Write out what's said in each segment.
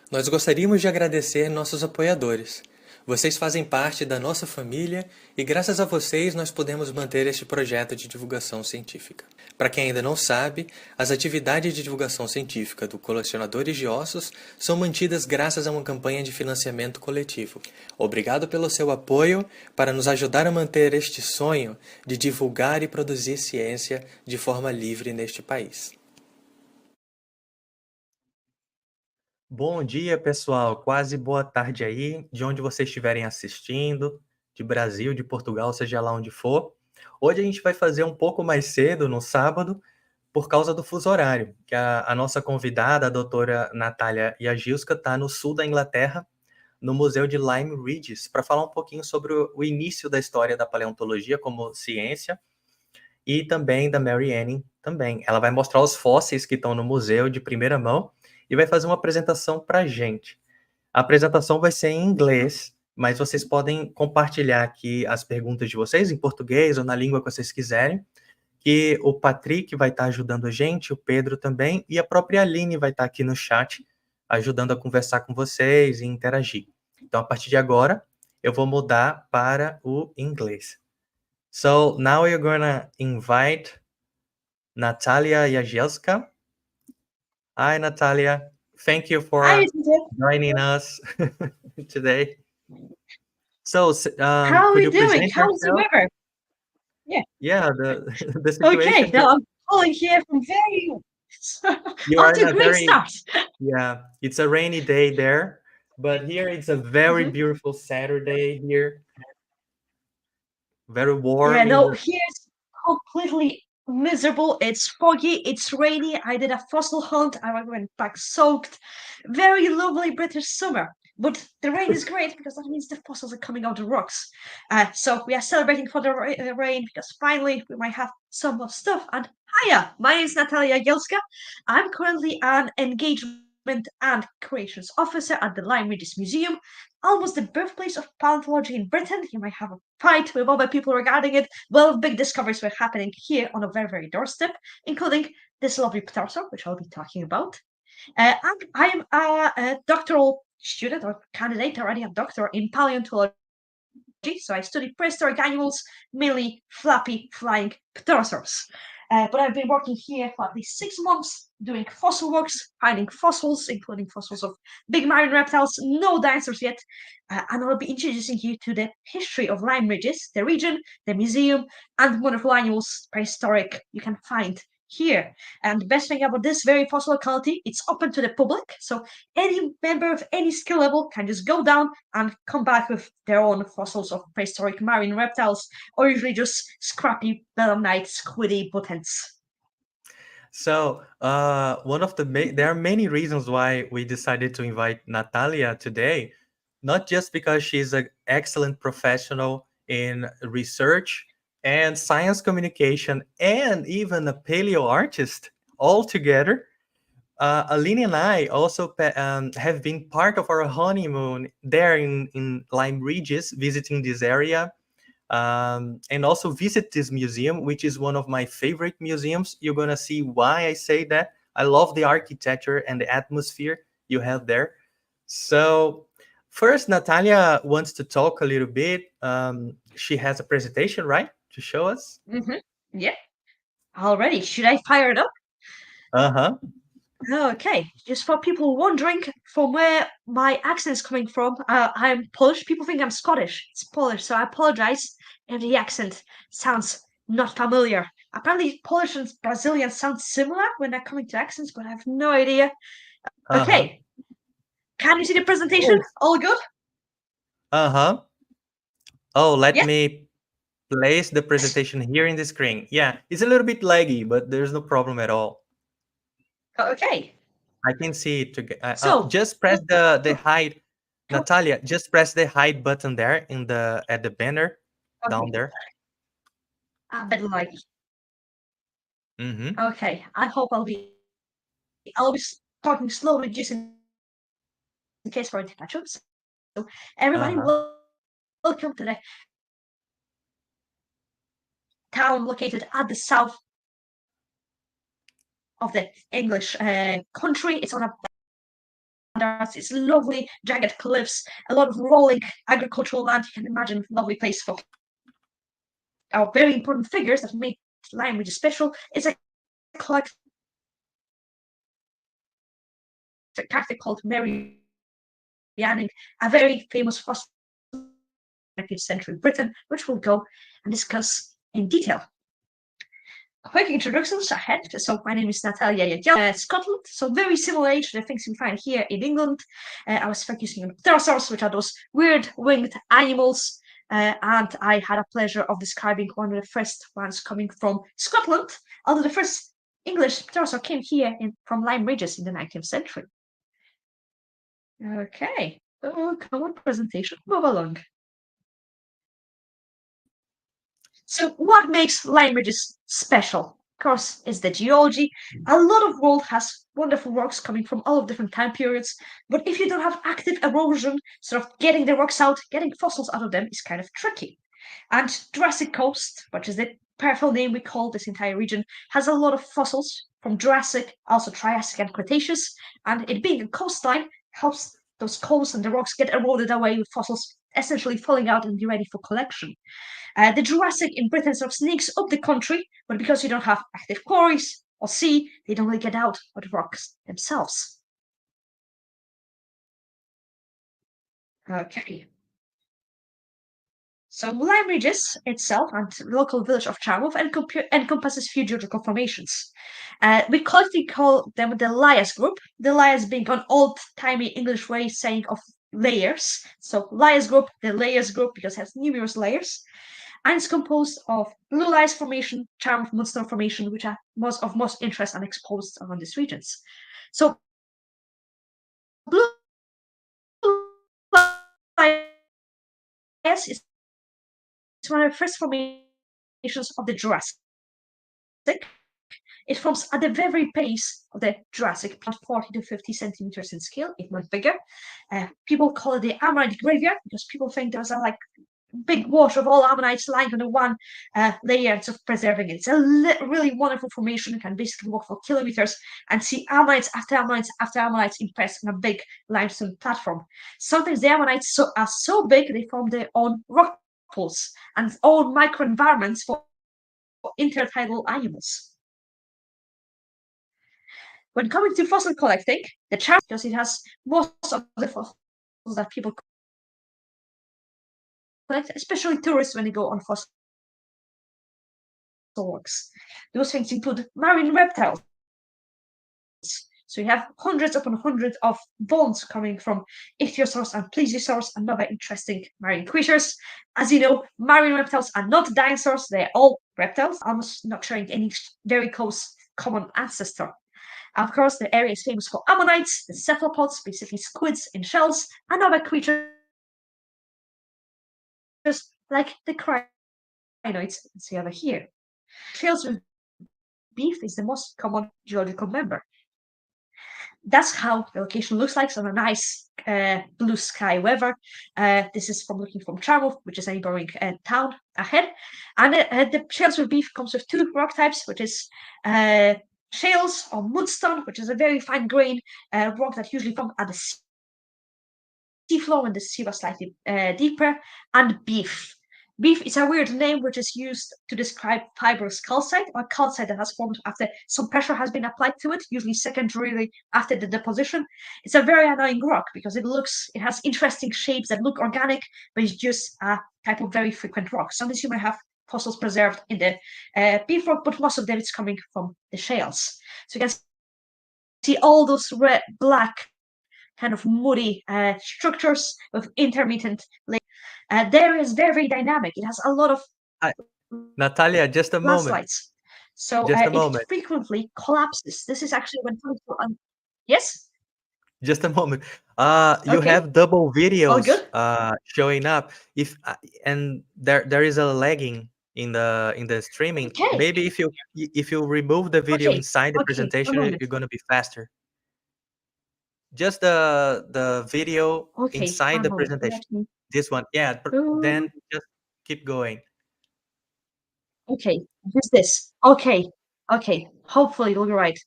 Nós gostaríamos de agradecer nossos apoiadores. Vocês fazem parte da nossa família e graças a vocês nós podemos manter este projeto de divulgação científica. Para quem ainda não sabe, as atividades de divulgação científica do Colecionadores de Ossos são mantidas graças a uma campanha de financiamento coletivo. Obrigado pelo seu apoio para nos ajudar a manter este sonho de divulgar e produzir ciência de forma livre neste país. Bom dia, pessoal. Quase boa tarde aí, de onde vocês estiverem assistindo, de Brasil, de Portugal, seja lá onde for. Hoje a gente vai fazer um pouco mais cedo, no sábado, por causa do fuso horário, que a nossa convidada, a doutora Natalia Jagielska, está no sul da Inglaterra, no Museu de Lyme, Regis, para falar um pouquinho sobre o início da história da paleontologia como ciência e também da Mary Anning também. Ela vai mostrar os fósseis que estão no museu de primeira mão e vai fazer uma apresentação para a gente. A apresentação vai ser em inglês, mas vocês podem compartilhar aqui as perguntas de vocês em português ou na língua que vocês quiserem, que o Patrick vai estar ajudando a gente, o Pedro também, e a própria Aline vai estar aqui no chat, ajudando a conversar com vocês e interagir. Então, a partir de agora, eu vou mudar para o inglês. So, now you're gonna invite Natalia Jagielska. Hi, Natalia. Thank you Hi, for joining us today. So, how are could we you doing? present How's the yourself? weather? Yeah. Yeah, the Okay. situation Now here. I'm calling here from very You off are in to a a great very, start. yeah, it's a rainy day there, but here it's a very hmm beautiful Saturday here. Very Yeah. warm in No, the. here's completely miserable. It's foggy. It's rainy. I did a fossil hunt. I went back soaked. Very lovely British summer. But the rain is great because that means the fossils are coming out of the rocks. So we are celebrating for the rain because finally we might have some more stuff. And hiya, my name is Natalia Jagielska. I'm currently an engagement and creations officer at the Lyme Regis Museum, almost the birthplace of paleontology in Britain. You might have a fight with other people regarding it. Well, big discoveries were happening here on a very, very doorstep, including this lovely pterosaur, which I'll be talking about. And I am a doctoral student or candidate, already a doctor in paleontology. So I study prehistoric animals, mainly flappy flying pterosaurs. But I've been working here for at least 6 months doing fossil works, finding fossils, including fossils of big marine reptiles, no dinosaurs yet. And I'll be introducing you to the history of Lyme Regis, the region, the museum, and wonderful animals, prehistoric, you can find here. And the best thing about this very fossil locality, it's open to the public. So any member of any skill level can just go down and come back with their own fossils of prehistoric marine reptiles, or usually just scrappy belemnite squiddy buttons. So, there are many reasons why we decided to invite Natalia today, not just because she's an excellent professional in research and science communication, and even a paleo artist all together. Aline and I also have been part of our honeymoon there in Lyme Regis, visiting this area, and also visit this museum, which is one of my favorite museums. You're gonna see why I say that. I love the architecture and the atmosphere you have there. So first, Natalia wants to talk a little bit. She has a presentation, right, to show us? Mm-hmm. Yeah. Already. Should I fire it up? Uh-huh. Okay, just for people wondering from where my accent is coming from, I'm Polish. People think I'm Scottish. It's Polish, so I apologize if the accent sounds not familiar. Apparently, Polish and Brazilian sound similar when they're coming to accents, but I have no idea. Uh-huh. Okay, can you see the Oh, presentation? All good? uh-huh. Oh, let Yes? me place the presentation here in the screen. Yeah, it's a little bit laggy, but there's no problem at all. Okay, I can see it. so, Just press the hide, Natalia. Just press the hide button there in the at the banner down okay, there. a bit like, Mm-hmm. okay, I'll be talking slowly just in case for interruptions. So, everybody, Uh-huh. welcome to the town located at the south of the English country. It's on a It's lovely, jagged cliffs, a lot of rolling agricultural land. You can imagine lovely place for our very important figures that make Lyme Regis special. It's a collector character called Mary Yanning, a very famous fossil 19th century Britain, which we'll go and discuss in detail. Quick introductions ahead. So my name is Natalia Jagielska, Scotland. So very similar age to the things we find here in England. I was focusing on pterosaurs, which are those weird winged animals. And I had a pleasure of describing one of the first ones coming from Scotland, although the first English pterosaur came here from Lyme Regis in the 19th century. Okay, come on, presentation, move along. So what makes Lyme Regis special? Of course, is the geology. A lot of world has wonderful rocks coming from all of different time periods, but if you don't have active erosion, sort of getting the rocks out, getting fossils out of them is kind of tricky. And Jurassic Coast, which is the powerful name we call this entire region, has a lot of fossils from Jurassic, also Triassic and Cretaceous, and it being a coastline helps those coasts and the rocks get eroded away with fossils essentially falling out and be ready for collection. The Jurassic in Britain sort of sneaks up the country, but because you don't have active quarries or sea, they don't really get out of the rocks themselves. Okay. So Lyme Regis itself and the local village of Charmouth encompasses few geological formations. We collectively call them the Lias group, the Lias being an old-timey English way saying of layers. So Lias group, the layers group, because it has numerous layers. And it's composed of Blue Lias Formation, Charmouth Mudstone Formation, which are of most interest and exposed around these regions. So Blue Lias is one of the first formations of the Jurassic. It forms at the very base of the Jurassic, 40 to 50 centimeters in scale, if not bigger. People call it the Ammonite graveyard because people think there's a big wash of all ammonites lying on the one layer and sort of preserving it. It's a really wonderful formation. You can basically walk for kilometers and see ammonites after ammonites after ammonites impressed on a big limestone platform. Sometimes the ammonites are so big they form their own rock pools and own microenvironments for intertidal animals. When coming to fossil collecting, the challenge, because it has most of the fossils that people collect, especially tourists when they go on fossil walks. Those things include marine reptiles. So you have hundreds upon hundreds of bones coming from ichthyosaurs and plesiosaurs and other interesting marine creatures. As you know, marine reptiles are not dinosaurs, they're all reptiles, almost not sharing any very close common ancestor. Of course, the area is famous for ammonites, the cephalopods, basically squids in shells, and other creatures like the crinoids you can see over here. Shales with beef is the most common geological member. That's how the location looks like on a nice blue sky weather. This is from looking from Charmouth, which is a neighboring town ahead. And the shales with beef comes with two rock types, which is shales or mudstone, which is a very fine grain rock that usually forms at the seafloor when the sea was slightly deeper, and beef. Beef is a weird name which is used to describe fibrous calcite or calcite that has formed after some pressure has been applied to it, usually secondarily after the deposition. It's a very annoying rock because it has interesting shapes that look organic, but it's just a type of very frequent rock. Sometimes you might have fossils preserved in the beef rock, but most of them it's coming from the shales. So you can see all those red, black, kind of muddy structures with intermittent layers. There is very dynamic. It has a lot of Natalia, just a moment. landslides. So Just a it moment. frequently collapses. This is actually when coming to yes. Just a moment. You Okay. have double All videos good. showing up. And there is a lagging in the streaming. Okay. Maybe if you remove the video Okay. inside the Okay. One presentation, moment. you're gonna be faster. Just the video Okay. inside One the moment. presentation. Let me. This one, yeah. Then just keep going. Okay. Just this. Okay. Okay. Hopefully it'll be right.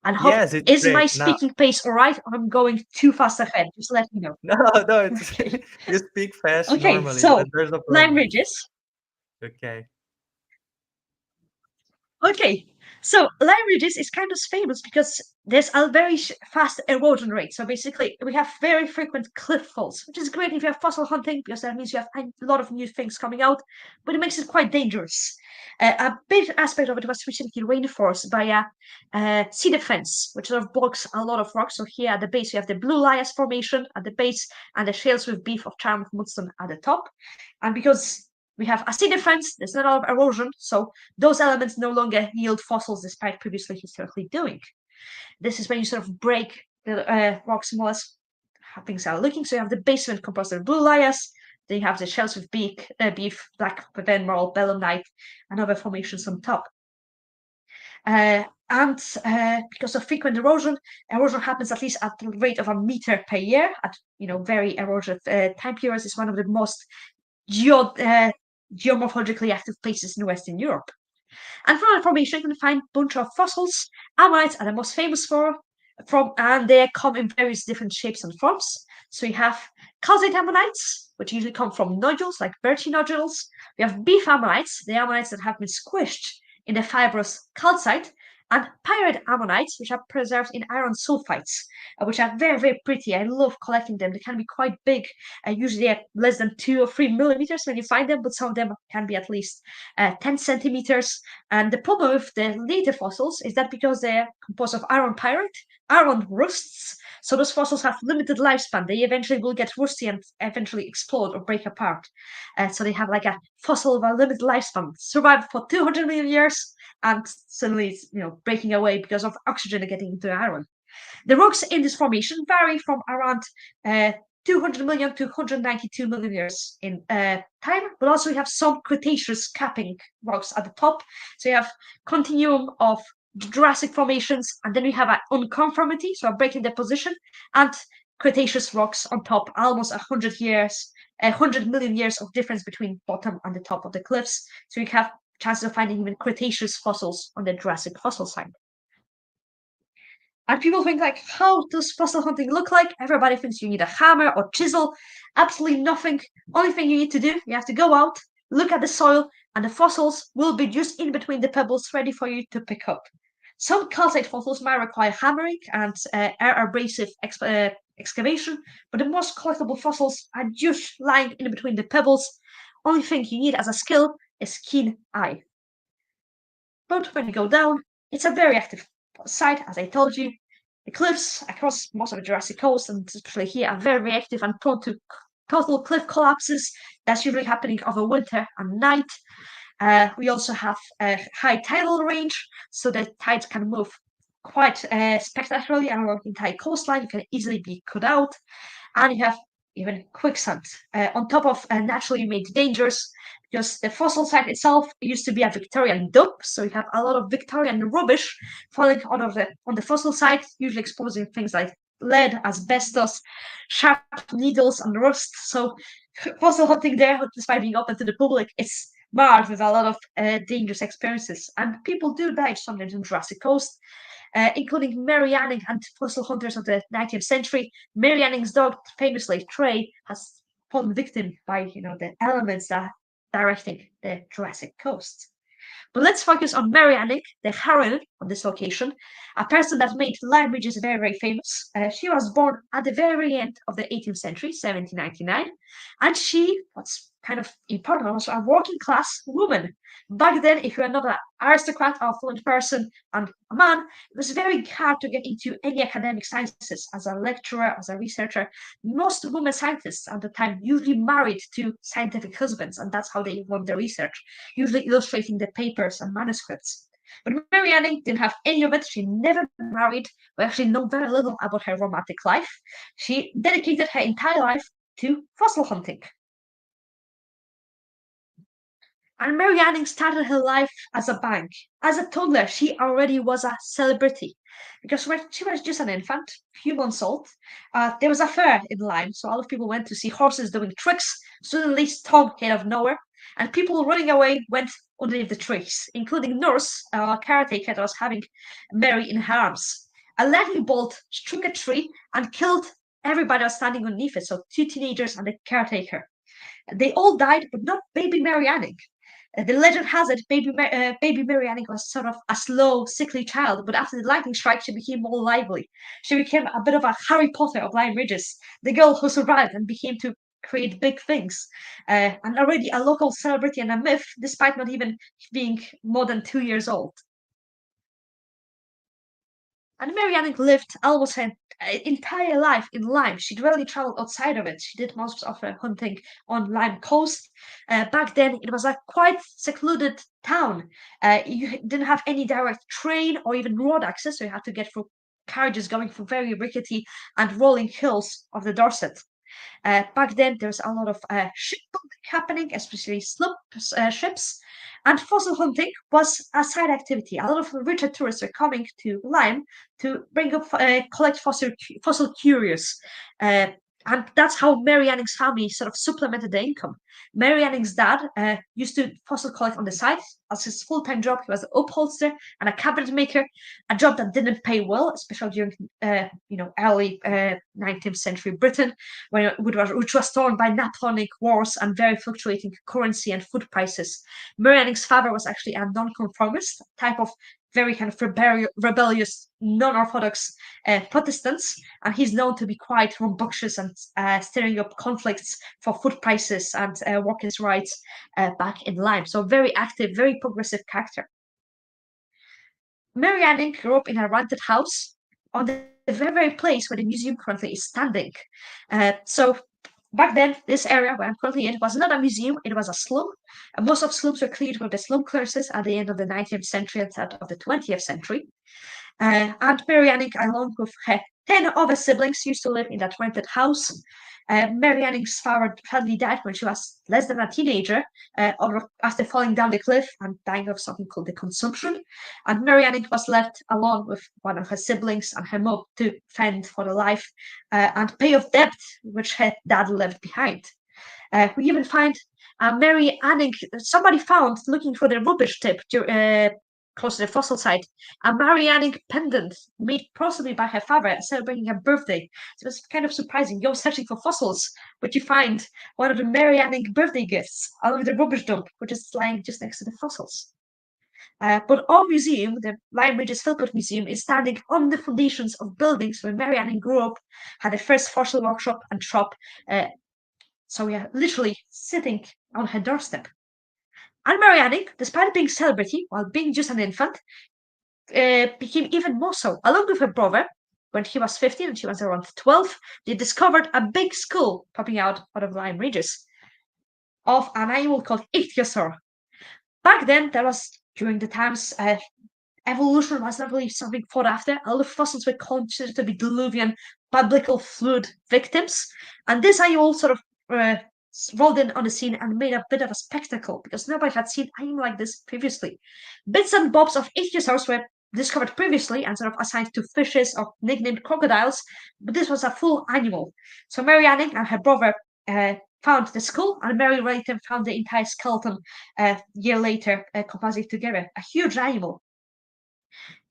And hope, Yes, it's is my great. Now, speaking pace all right? Or I'm going too fast ahead? Just let me know. no, no, it's Okay. you speak fast Okay, normally. so There's no Lyme problem. ridges. Okay. Okay, so Lyme ridges is kind of famous because there's a very fast erosion rate. So basically, we have very frequent cliff falls, which is great if you have fossil hunting because that means you have a lot of new things coming out, but it makes it quite dangerous. A big aspect of it was recently reinforced by a sea defense, which sort of blocks a lot of rocks. So here at the base, you have the Blue Lias Formation at the base and the shales with beef of Charm of Mudstone at the top. And because we have a sea defense, there's not a lot of erosion, so those elements no longer yield fossils despite previously historically doing. This is when you sort of break the rocks more or less how things are looking. So you have the basement composed of blue lias, then you have the shells with beef, black marl, belemnite, and other formations on top. And because of frequent erosion happens at least at the rate of a meter per year at very erosive time periods. Is one of the most geomorphologically active places in Western Europe. And from that formation, you can find a bunch of fossils. Ammonites are the most famous and they come in various different shapes and forms. So you have calcite ammonites, which usually come from nodules like birchy nodules. We have beef ammonites, the ammonites that have been squished in the fibrous calcite, and pyrite ammonites, which are preserved in iron sulfides, which are very, very pretty. I love collecting them. They can be quite big. Usually they're less than 2 or 3 millimeters when you find them, but some of them can be at least 10 centimeters. And the problem with the later fossils is that because they're composed of iron pyrite, iron rusts, so those fossils have limited lifespan. They eventually will get rusty and eventually explode or break apart. So they have like a fossil of a limited lifespan, survive for 200 million years, and suddenly it's breaking away because of oxygen getting into iron. The rocks in this formation vary from around 200 million to 192 million years in time, but also you have some Cretaceous capping rocks at the top. So you have continuum of Jurassic formations, and then we have an unconformity, so a break in deposition, and Cretaceous rocks on top, almost 100 years, 100 million years of difference between bottom and the top of the cliffs. So you have chances of finding even Cretaceous fossils on the Jurassic fossil site. And people think like, how does fossil hunting look like? Everybody thinks you need a hammer or chisel. Absolutely nothing. Only thing you need to do, you have to go out, look at the soil, and the fossils will be just in between the pebbles ready for you to pick up. Some calcite fossils might require hammering and air abrasive excavation, but the most collectible fossils are just lying in between the pebbles. Only thing you need as a skill is keen eye. But when you go down, it's a very active site, as I told you. The cliffs across most of the Jurassic coast, and especially here, are very, very active and prone to total cliff collapses. That's usually happening over winter and night. We also have a high tidal range, so the tides can move quite spectacularly along the entire coastline. It can easily be cut out. And you have even quicksand on top of naturally made dangers, because the fossil site itself used to be a Victorian dump, so you have a lot of Victorian rubbish falling out of on the fossil site, usually exposing things like lead, asbestos, sharp needles, and rust. So fossil hunting there, despite being open to the public, is marred with a lot of dangerous experiences, and people do die sometimes in Jurassic Coast. Including Mary Anning and fossil hunters of the 19th century. Mary Anning's dog, famously Trey, has fallen victim by the elements that directing the Jurassic coast. But let's focus on Mary Anning, the heroine of this location, a person that made Lyme ridges very, very famous. She was born at the very end of the 18th century, 1799, and she was kind of important, also a working class woman. Back then, if you were not an aristocrat or affluent person and a man, it was very hard to get into any academic sciences as a lecturer, as a researcher. Most women scientists at the time usually married to scientific husbands, and that's how they won their research, usually illustrating the papers and manuscripts. But Mary Anning didn't have any of it. She never married. We actually know very little about her romantic life. She dedicated her entire life to fossil hunting. And Mary Anning started her life as a bank. As a toddler, she already was a celebrity because when she was just an infant, few months old, there was a fair in Lyme, so a lot of people went to see horses doing tricks. Suddenly, Tom came out of nowhere, and people running away went underneath the trees, including nurse, caretaker that was having Mary in her arms. A lightning bolt struck a tree and killed everybody was standing underneath it, so 2 teenagers and the caretaker. They all died, but not baby Mary Anning. The legend has it baby Mary Anning was sort of a slow, sickly child, but after the lightning strike, she became more lively. She became a bit of a Harry Potter of Lyme Ridges, the girl who survived and became to create big things. And already a local celebrity and a myth, despite not even being more than 2 years old. And Mary Anning lived almost her entire life in Lyme. She rarely traveled outside of it. She did most of her hunting on Lyme coast. Back then, it was a quite secluded town. You didn't have any direct train or even road access, so you had to get through carriages going through very rickety and rolling hills of the Dorset. Back then, there was a lot of shipbuilding happening, especially sloop ships, and fossil hunting was a side activity. A lot of richer tourists were coming to Lyme to bring up, collect fossil curios. And that's how Mary Anning's family sort of supplemented their income. Mary Anning's dad used to fossil collect on the side as his full-time job. He was an upholsterer and a cabinet maker, a job that didn't pay well, especially during early 19th century Britain, which was torn by Napoleonic wars and very fluctuating currency and food prices. Mary Anning's father was actually a nonconformist, type of very kind of rebellious, non-orthodox Protestants, and he's known to be quite rambunctious and stirring up conflicts for food prices and workers' rights back in Lyme. So very active, very progressive character. Mary Anning grew up in a rented house on the very place where the museum currently is standing. So back then, this area where I'm currently in was not a museum, it was a slum. And most of slums were cleared with the slum clearances at the end of the 19th century and start of the 20th century. And Mary Anning, along with her 10 other siblings, used to live in that rented house. Mary Anning's father sadly died when she was less than a teenager, after falling down the cliff and dying of something called the consumption. And Mary Anning was left alone with one of her siblings and her mom to fend for the life and pay off debt which her dad left behind. We even find Mary Anning, somebody found looking for the rubbish tip close to the fossil site, a Mary Anning pendant made possibly by her father celebrating her birthday. So it was kind of surprising. You're searching for fossils, but you find one of the Mary Anning birthday gifts out of the rubbish dump, which is lying just next to the fossils. But our museum, the Lyme Regis Philpott Museum, is standing on the foundations of buildings where Mary Anning grew up, had her first fossil workshop and shop. So we are literally sitting on her doorstep. And Mary Anning, despite being celebrity while being just an infant, became even more so. Along with her brother, when he was 15 and she was around 12, they discovered a big skull popping out of Lyme Regis of an animal called ichthyosaur. Back then, there was, during the times, evolution was not really something fought after. A lot of fossils were considered to be diluvian biblical flood victims, and this animal sort of rolled in on the scene and made a bit of a spectacle because nobody had seen anything like this previously. Bits and bobs of ichthyosaurs were discovered previously and sort of assigned to fishes or nicknamed crocodiles, but this was a full animal. So Mary Anning and her brother found the skull, and Mary later found the entire skeleton a year later, composite together. A huge animal.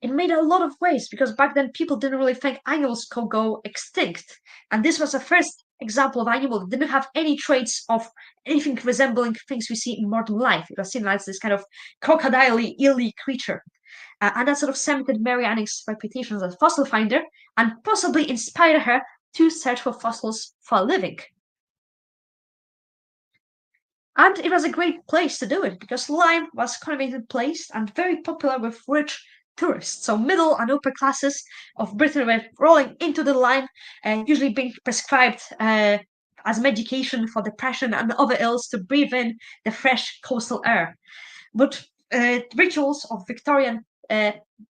It made a lot of waves because back then people didn't really think animals could go extinct, and this was the first example of animal that didn't have any traits of anything resembling things we see in modern life. It was seen as this kind of crocodile-y, eel-y creature. And that sort of cemented Mary Anning's reputation as a fossil finder and possibly inspired her to search for fossils for a living. And it was a great place to do it because Lyme was a convenient place and very popular with rich tourists. So middle and upper classes of Britain were rolling into the Lyme, usually being prescribed as medication for depression and other ills to breathe in the fresh coastal air. But rituals of Victorian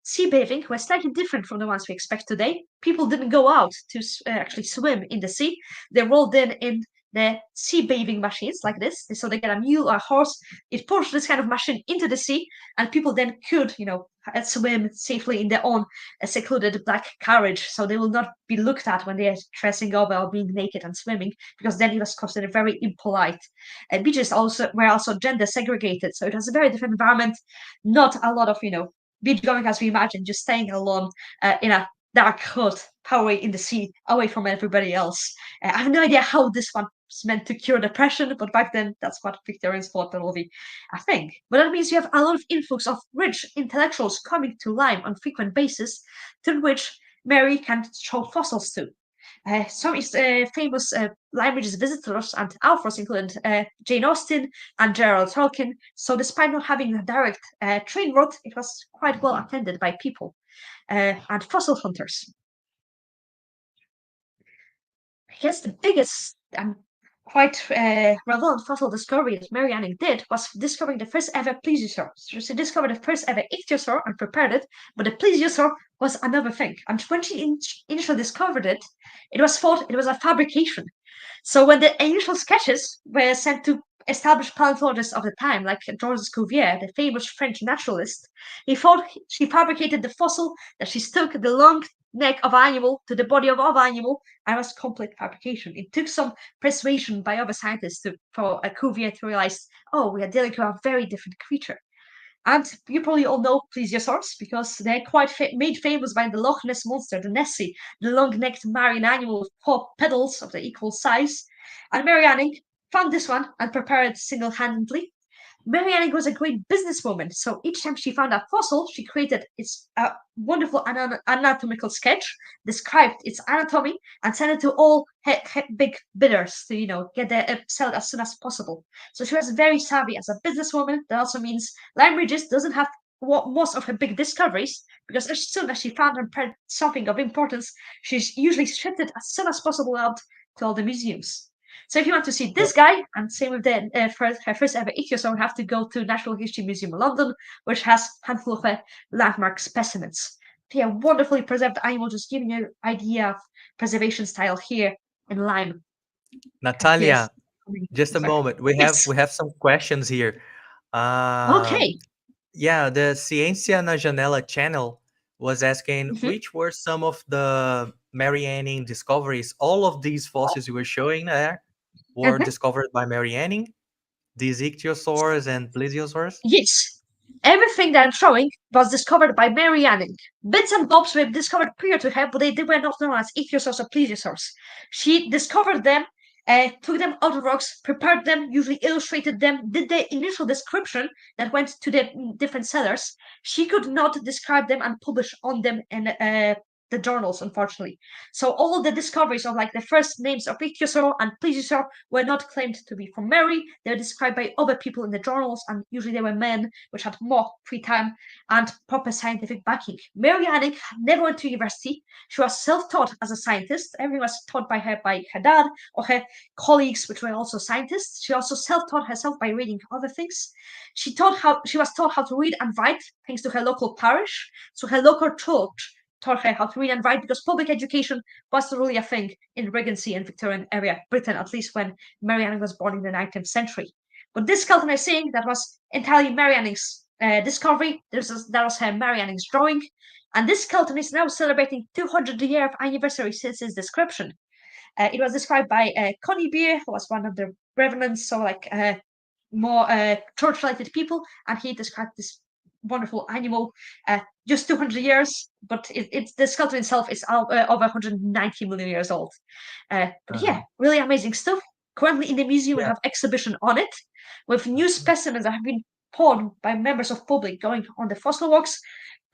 sea bathing were slightly different from the ones we expect today. People didn't go out to actually swim in the sea. They rolled in the sea bathing machines like this. So they get a mule or a horse, it pushes this kind of machine into the sea, and people then could, swim safely in their own secluded black carriage. So they will not be looked at when they are dressing up or being naked and swimming, because then it was considered very impolite. Beaches were also gender segregated. So it was a very different environment, not a lot of, beach going as we imagine, just staying alone in a dark hood away in the sea, away from everybody else. I have no idea how this one was meant to cure depression, but back then that's what Victorians thought that will be a thing. But that means you have a lot of influx of rich intellectuals coming to Lyme on frequent basis, to which Mary can show fossils to. Some famous Lyme Regis visitors and authors include Jane Austen and Gerald Tolkien. So despite not having a direct train route, it was quite well attended by people and fossil hunters. I guess the biggest and quite relevant fossil discovery that Mary Anning did was discovering the first ever plesiosaur. So she discovered the first ever ichthyosaur and prepared it, but the plesiosaur was another thing. And when she initially discovered it, it was thought it was a fabrication. So when the initial sketches were sent to established paleontologists of the time, like Georges Cuvier, the famous French naturalist, he thought she fabricated the fossil, that she stuck the long neck of animal to the body of animal, and it was complete fabrication. It took some persuasion by other scientists for Cuvier to realize, oh, we are dealing with a very different creature. And you probably all know plesiosaurs because they're quite made famous by the Loch Ness monster, the Nessie, the long-necked marine animal with 4 pedals of the equal size. And Mary Anning found this one and prepared it single-handedly. Mary Anning was a great businesswoman, so each time she found a fossil, she created its wonderful anatomical sketch, described its anatomy, and sent it to all big bidders to, get the sell it as soon as possible. So she was very savvy as a businesswoman. That also means Lyme Regis doesn't have most of her big discoveries, because as soon as she found and prepared something of importance, she's usually shipped it as soon as possible out to all the museums. So if you want to see this guy, and same with the her first ever ichthyosaur, you have to go to Natural History Museum in London, which has a handful of landmark specimens. They are wonderfully preserved animals, just giving you an idea of preservation style here in Lyme. Natalia, just a Sorry. moment. We Yes. have some questions here. Okay. Yeah, the Ciência na Janela channel was asking Mhm. which were some of the Mary Anning discoveries. All of these fossils you were showing there were Mhm. discovered by Mary Anning, these ichthyosaurs and plesiosaurs. Yes. Everything that I'm showing was discovered by Mary Anning. Bits and bobs were discovered prior to her, but they were not known as ichthyosaurs or plesiosaurs. She discovered them, took them out of rocks, prepared them, usually illustrated them, did the initial description that went to the different sellers. She could not describe them and publish on them in the journals, unfortunately. So all the discoveries of like the first names of ichthyosaur and plesiosaur were not claimed to be from Mary. They were described by other people in the journals, and usually they were men, which had more free time and proper scientific backing. Mary Anning never went to university. She was self-taught as a scientist. Everything was taught by her dad or her colleagues, which were also scientists. She also self-taught herself by reading other things. She was taught how to read and write thanks to her local parish. So her local church taught her how to read and write, because public education was really a thing in Regency and Victorian area Britain, at least when Mary Anning was born in the 19th century. But this skeleton I'm saying, that was entirely Mary Anning's discovery. That was her Mary Anning's drawing. And this skeleton is now celebrating 200-year anniversary since its description. It was described by Connie Beer, who was one of the revenants, so like more church-related people, and he described this wonderful animal just 200 years, but the skeleton itself is over 190 million years old. But yeah, really amazing stuff. Currently in the museum, we have exhibition on it with new specimens that have been poured by members of public going on the fossil walks.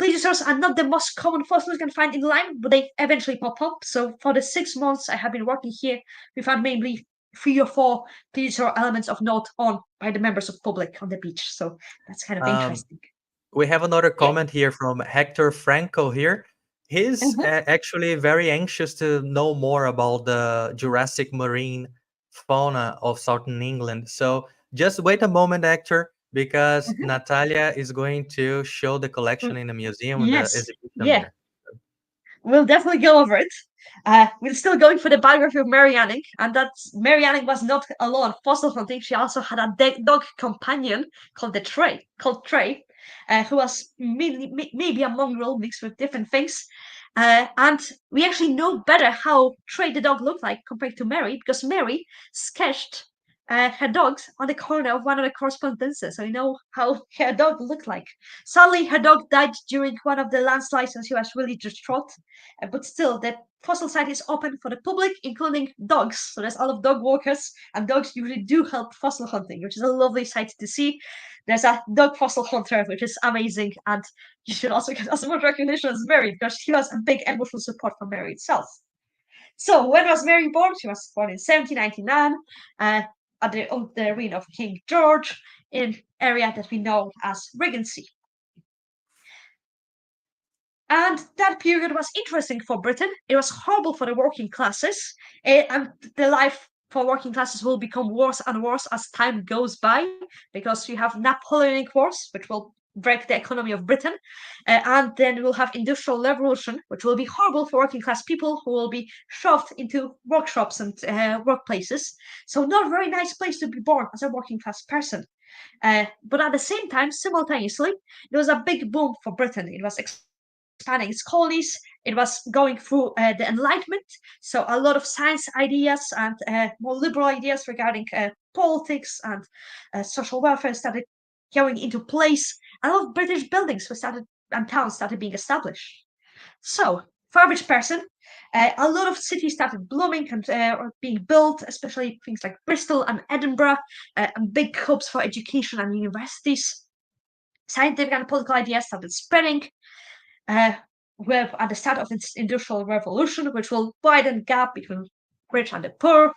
Plesiosaurs are not the most common fossils you can find in Lyme, but they eventually pop up. So for the 6 months I have been working here, we found mainly 3 or 4 plesiosaur elements of note on by the members of public on the beach. So that's kind of interesting. We have another Yeah. comment here from Hector Franco here. He's actually very anxious to know more about the Jurassic marine fauna of southern England. So just wait a moment, Hector, because Natalia is going to show the collection in the museum, the Yes. exhibition Yeah. there. We'll definitely go over it. We're still going for the biography of Mary Anning, and Mary Anning was not alone fossil hunting. She also had a dog companion called Trey, who was maybe a mongrel mixed with different things. And we actually know better how Trey the dog looked like compared to Mary, because Mary sketched her dogs on the corner of one of the correspondences, so you know how her dog looked like. Sadly, her dog died during one of the landslides, and she was really distraught. But still, the fossil site is open for the public, including dogs. So there's a lot of dog walkers, and dogs usually do help fossil hunting, which is a lovely sight to see. There's a dog fossil hunter, which is amazing, and you should also get as much recognition as Mary, because he was a big emotional support for Mary itself. So when was Mary born? She was born in 1799 at the reign of King George in area that we know as Regency. And that period was interesting for Britain. It was horrible for the working classes, and the life for working classes will become worse and worse as time goes by, because you have Napoleonic Wars, which will break the economy of Britain, and then we'll have Industrial Revolution, which will be horrible for working class people who will be shoved into workshops and workplaces. So not a very nice place to be born as a working class person. But at the same time, simultaneously, there was a big boom for Britain. It was expanding its colonies. It was going through the Enlightenment, so a lot of science ideas and more liberal ideas regarding politics and social welfare started going into place. A lot of British buildings and towns started being established. So, for average person, a lot of cities started blooming and being built, especially things like Bristol and Edinburgh, and big hubs for education and universities. Scientific and political ideas started spreading. We're at the start of its industrial revolution, which will widen the gap between rich and the poor.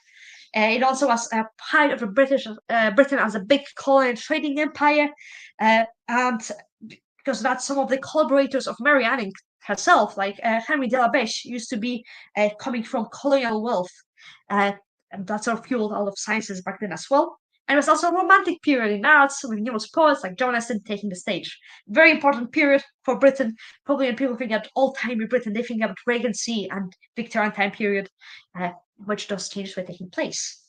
It also was a part of the Britain as a big colonial trading empire, and because that's some of the collaborators of Mary Anning herself, like Henry de la Beche, used to be coming from colonial wealth, and that sort of fueled all of sciences back then as well. And it was also a romantic period in arts, with numerous poets like John Nesta taking the stage. Very important period for Britain. Probably when people think of old-timey Britain, they think about Regency and Victorian time period, which those changes were taking place.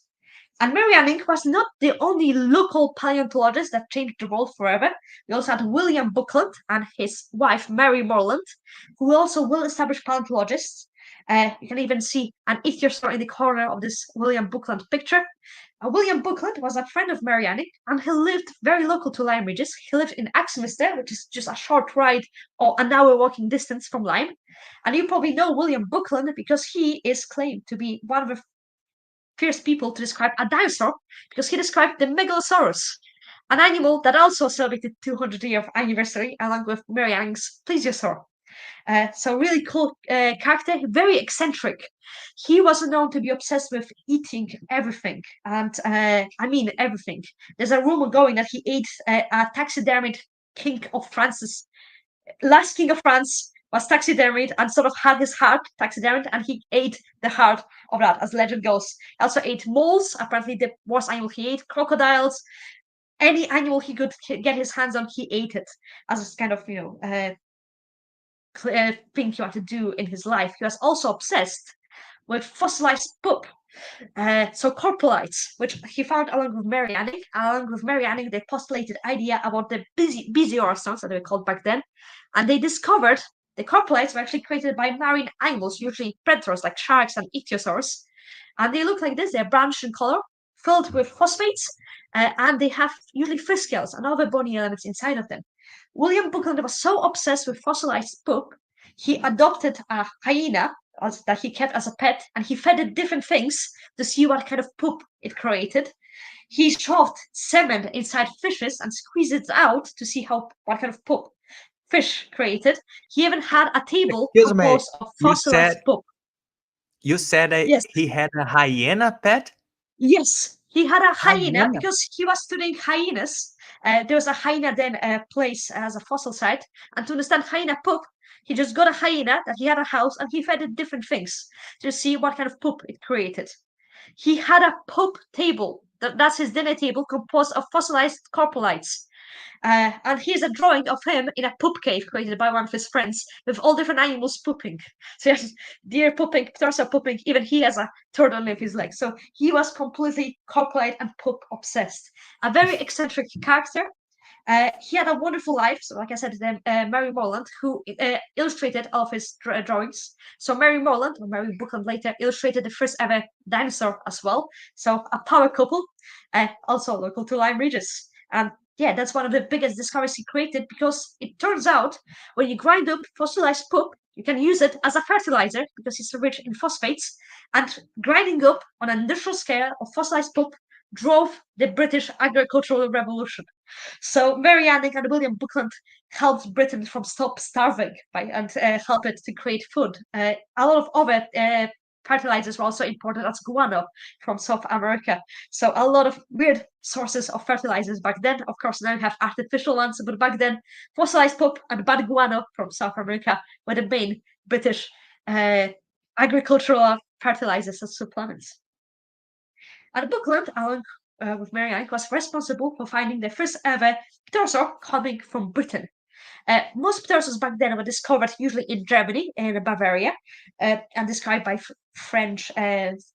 And Mary Anning was not the only local paleontologist that changed the world forever. We also had William Buckland and his wife, Mary Morland, who were also well-established paleontologists. You can even see an ichthyosaur in the corner of this William Buckland picture. William Buckland was a friend of Mary Anning, and he lived very local to Lyme Regis. He lived in Axminster, which is just a short ride or an hour walking distance from Lyme. And you probably know William Buckland because he is claimed to be one of the first people to describe a dinosaur, because he described the Megalosaurus, an animal that also celebrated 200-year anniversary along with Mary Anning's plesiosaur. So really cool character, very eccentric. He was known to be obsessed with eating everything, and I mean everything. There's a rumor going that he ate a taxidermied king of France's last king of France was taxidermied and sort of had his heart taxidermied, and he ate the heart of that, as legend goes. He also ate moles, apparently the worst animal he ate, crocodiles, any animal he could get his hands on, he ate it as a kind of, thing he wanted to do in his life. He was also obsessed with fossilized poop. So coprolites, which he found along with Mary Anning. Along with Mary Anning, they postulated idea about the besiosaurs that they were called back then, and they discovered the coprolites were actually created by marine animals, usually predators like sharks and ichthyosaurs, and they look like this. They're brownish in color, filled with phosphates, and they have usually fish scales and other bony elements inside of them. William Buckland was so obsessed with fossilized poop, he adopted a hyena that he kept as a pet, and he fed it different things to see what kind of poop it created. He shoved semen inside fishes and squeezed it out to see what kind of poop fish created. He even had a table composed of fossilized poop. You said yes. He had a hyena pet? Yes, he had a hyena because he was studying hyenas. There was a hyena then place as a fossil site, and to understand hyena poop, he just got a hyena that he had a house, and he fed it different things to see what kind of poop it created. He had a poop table. That's his dinner table, composed of fossilized coprolites. And here's a drawing of him in a poop cave created by one of his friends with all different animals pooping. So he has deer pooping, torso pooping, even he has a turtle in his leg. So he was completely coprolite and poop obsessed. A very eccentric character. He had a wonderful life. So, like I said, Mary Morland, who illustrated all of his drawings. So Mary Morland, or Mary Buckland later, illustrated the first ever dinosaur as well. So a power couple, also local to Lyme, Regis. And yeah, that's one of the biggest discoveries he created, because it turns out when you grind up fossilized poop, you can use it as a fertilizer because it's rich in phosphates. And grinding up on an industrial scale of fossilized poop drove the British agricultural revolution. So Mary Anning and William Buckland helped Britain from stop starving and helped it to create food. A lot of other fertilizers were also imported as guano from South America. So a lot of weird sources of fertilizers back then. Of course, now we have artificial ones, but back then, fossilized poop and bad guano from South America were the main British agricultural fertilizers and supplements. And Buckland, along with Mary Anning, was responsible for finding the first ever pterosaur coming from Britain. Most pterosaurs back then were discovered usually in Germany, in Bavaria, and described by French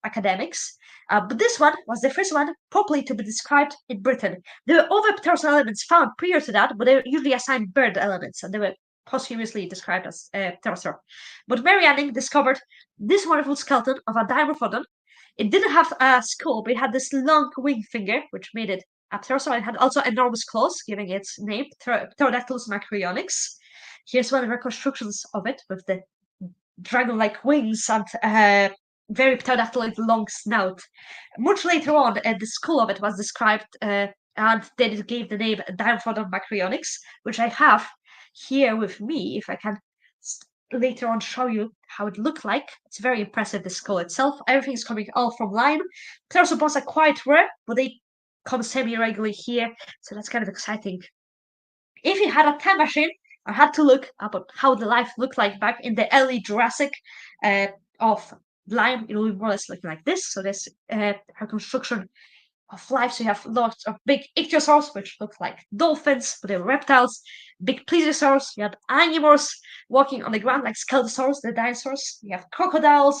academics. But this one was the first one properly to be described in Britain. There were other pterosaur elements found prior to that, but they were usually assigned bird elements, and they were posthumously described as pterosaur. But Mary Anning discovered this wonderful skeleton of a dimorphodon. It didn't have a skull, but it had this long wing finger, which made it a pterosaur. It had also enormous claws, giving it its name, Pterodactylus macronyx. Here's one of reconstructions of it with the dragon-like wings and very pterodactyl long snout. Much later on, the skull of it was described, and then it gave the name Dimorphodon macronyx, which I have here with me, if I can later on show you how it looked like. It's very impressive, the skull itself. Everything's coming all from Lyme. Pterosaurs are quite rare, but they come semi-regularly here, so that's kind of exciting. If you had a time machine, I had to look about how the life looked like back in the early Jurassic of Lyme. It will be more or less looking like this. So there's reconstruction of life. So you have lots of big ichthyosaurs, which look like dolphins, but they're reptiles. Big plesiosaurs. You had animals walking on the ground like skeletosaurs, the dinosaurs. You have crocodiles.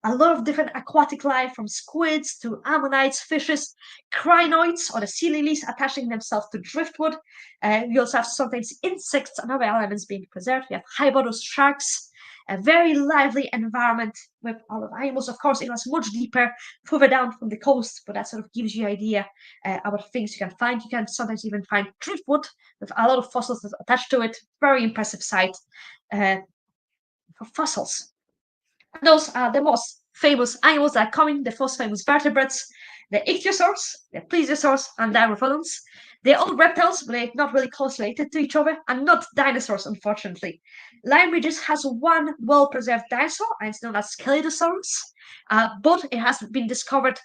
A lot of different aquatic life, from squids to ammonites, fishes, crinoids, or the sea lilies attaching themselves to driftwood. We also have sometimes insects and other elements being preserved. We have high-bottom sharks, a very lively environment with a lot of animals. Of course, it was much deeper, further down from the coast, but that sort of gives you an idea about things you can find. You can sometimes even find driftwood with a lot of fossils attached to it. Very impressive sight for fossils. And those are the most famous animals that are coming, the most famous vertebrates, the ichthyosaurs, the plesiosaurs, and dimorphodons. They're all reptiles, but they're not really close related to each other, and not dinosaurs, unfortunately. Lyme Regis has one well-preserved dinosaur, and it's known as Scelidosaurus, but it has been discovered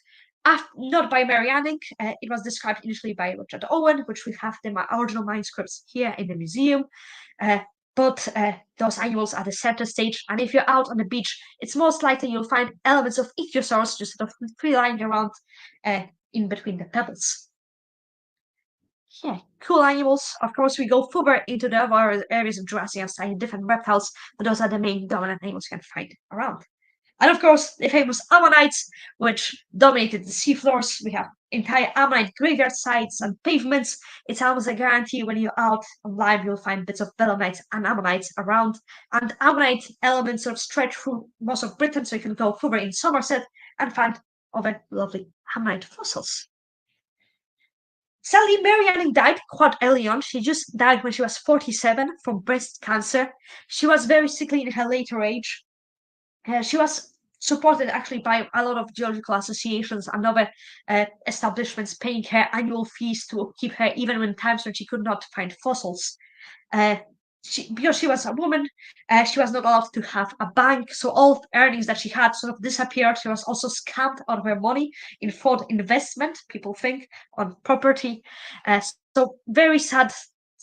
not by Mary Anning. It was described initially by Richard Owen, which we have the original manuscripts here in the museum. But those animals are the center stage, and if you're out on the beach, it's most likely you'll find elements of ichthyosaurs just sort of free-lying around in between the pebbles. Yeah, cool animals. Of course, we go further into the other areas of Jurassic and study different reptiles, but those are the main dominant animals you can find around. And of course, the famous ammonites, which dominated the seafloors. We have entire ammonite graveyard sites and pavements. It's almost a guarantee when you're out on Lyme, you'll find bits of belemnites and ammonites around. And ammonite elements sort of stretch through most of Britain, so you can go further in Somerset and find other lovely ammonite fossils. Sadly, Mary Anning died quite early on. She just died when she was 47 from breast cancer. She was very sickly in her later age. She was supported actually by a lot of geological associations and other establishments paying her annual fees to keep her, even in times when she could not find fossils. Because she was a woman, she was not allowed to have a bank, so all earnings that she had sort of disappeared. She was also scammed out of her money in fraud investment, people think, on property. So very sad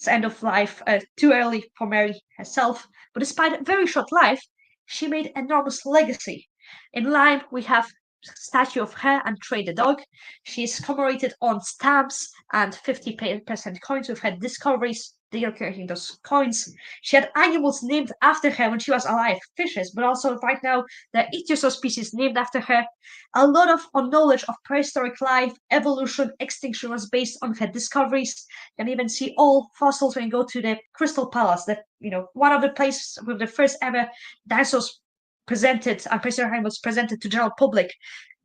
end of life, too early for Mary herself. But despite a very short life, she made enormous legacy. In Lyme, we have a statue of her and Trey the dog. She is commemorated on stamps and 50% coins with her discoveries they occur in those coins. She had animals named after her when she was alive, fishes, but also right now there are ichthyosaur species named after her. A lot of our knowledge of prehistoric life, evolution, extinction was based on her discoveries. You can even see all fossils when you go to the Crystal Palace, that one of the places with the first ever dinosaurs presented and prehistoric animals presented to general public.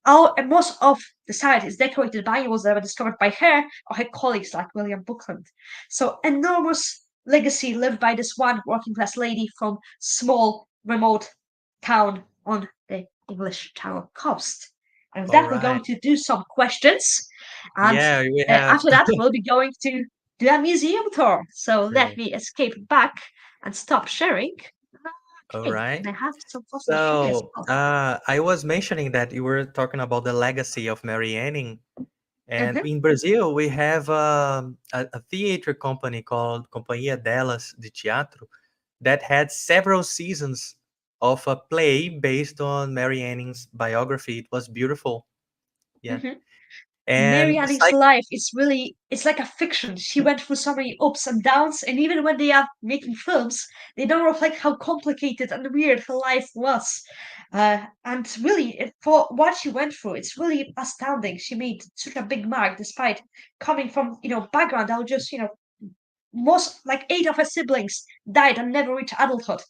Most of the site is decorated by animals that were discovered by her or her colleagues like William Buckland. So enormous legacy lived by this one working class lady from small remote town on the English Channel coast. And with All that, we're right. going to do some questions. And Yeah, we have. after that, we'll be going to do a museum tour. So let Great. me escape back and stop sharing. All Okay, right. and I have some fossil here as So, well. I was mentioning that you were talking about the legacy of Mary Anning, and Mhm. in Brazil we have a theater company called Companhia Delas de Teatro that had several seasons of a play based on Mary Anning's biography. It was beautiful. Yeah, Mhm. Mary and Anning's life is really, it's like a fiction. She went through so many ups and downs, and even when they are making films, they don't reflect how complicated and weird her life was. And really, for what she went through, it's really astounding. She made such a big mark despite coming from, background that was just, most like 8 of her siblings died and never reached adulthood.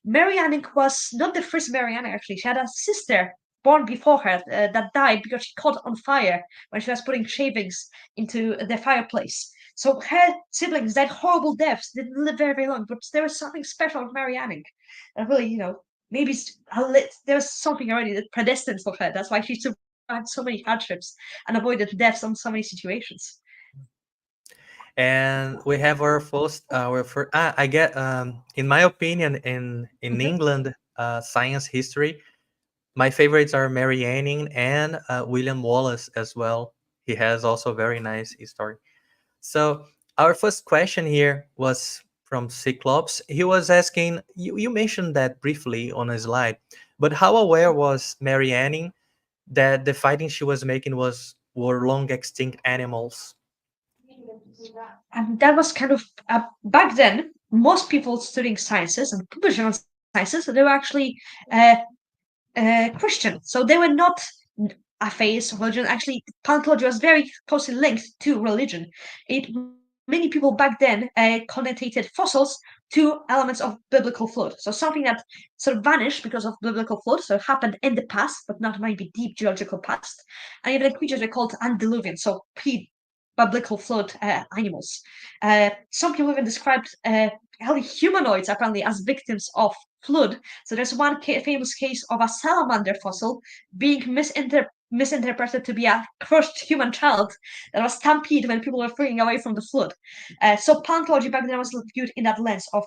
Mary Anning was not the first Mary Anning, actually. She had a sister born before her that died because she caught on fire when she was putting shavings into the fireplace. So her siblings died horrible deaths, didn't live very, very long, but there was something special with Mary Anning. And really, maybe there was something already that predestined for her. That's why she survived so many hardships and avoided deaths on so many situations. and we have our first. I get in my opinion in Mhm. England science history. My favorites are Mary Anning and William Wallace as well. He has also very nice history. So our first question here was from Cyclops. He was asking, you mentioned that briefly on a slide, but how aware was Mary Anning that the findings she was making were long extinct animals? And that was kind of back then. Most people studying sciences and publishing on sciences, they were actually uh, Christian, so they were not atheists or religion. Actually, paleontology was very closely linked to religion. It Many people back then connotated fossils to elements of biblical flood. So something that sort of vanished because of biblical flood, so it happened in the past, but not maybe deep geological past. And even the creatures were called antediluvian, so pre-biblical flood animals. Some people even described early humanoids apparently as victims of flood. So there's one famous case of a salamander fossil being misinterpreted to be a crushed human child that was stampeded when people were fleeing away from the flood. So paleontology back then was viewed in that lens of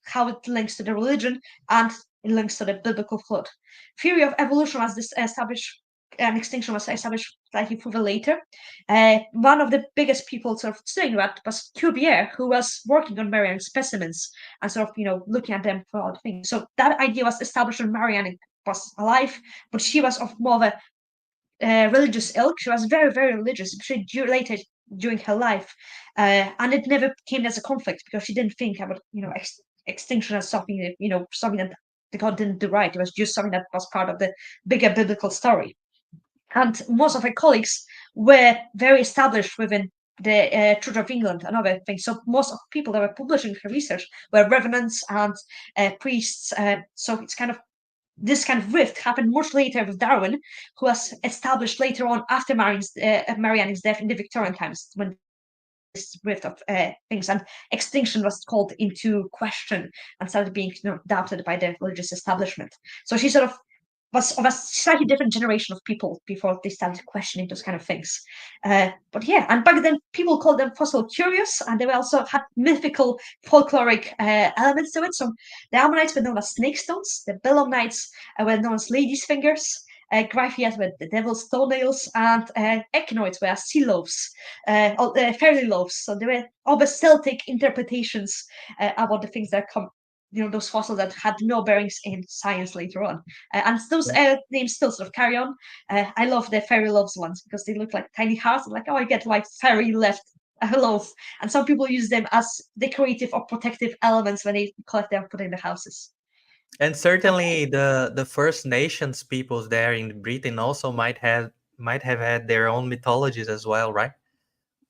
how it links to the religion and it links to the biblical flood. Theory of evolution was established and extinction was established slightly further later. One of the biggest people sort of studying that was Cuvier, who was working on Marian specimens and sort of looking at them for other things. So that idea was established when Marianne was alive, but she was of more of a religious ilk. She was very, very religious, especially later during her life, and it never came as a conflict because she didn't think about extinction as something that something that the God didn't do right. It was just something that was part of the bigger biblical story. And most of her colleagues were very established within the Church of England and other things. So most of the people that were publishing her research were revenants and priests. So it's kind of this kind of rift happened much later with Darwin, who was established later on after Marianne's death in the Victorian times, when this rift of things and extinction was called into question and started being doubted by the religious establishment. So she sort of was of a slightly different generation of people before they started questioning those kind of things. But yeah, and back then people called them fossil curious, and they also had mythical folkloric elements to it. So the ammonites were known as snake stones, the belemnites were known as ladies' fingers. Gryphaeas were the devil's toenails, and echinoids were sea loaves, fairy loaves. So they were all the Celtic interpretations about the things that come those fossils that had no bearings in science later on. And those names still sort of carry on. I love the fairy loves ones because they look like tiny hearts. I'm like, oh, I get why fairy left loaf, and some people use them as decorative or protective elements when they collect them and put in the houses. And Okay. certainly the First Nations peoples there in Britain also might have had their own mythologies as well, right?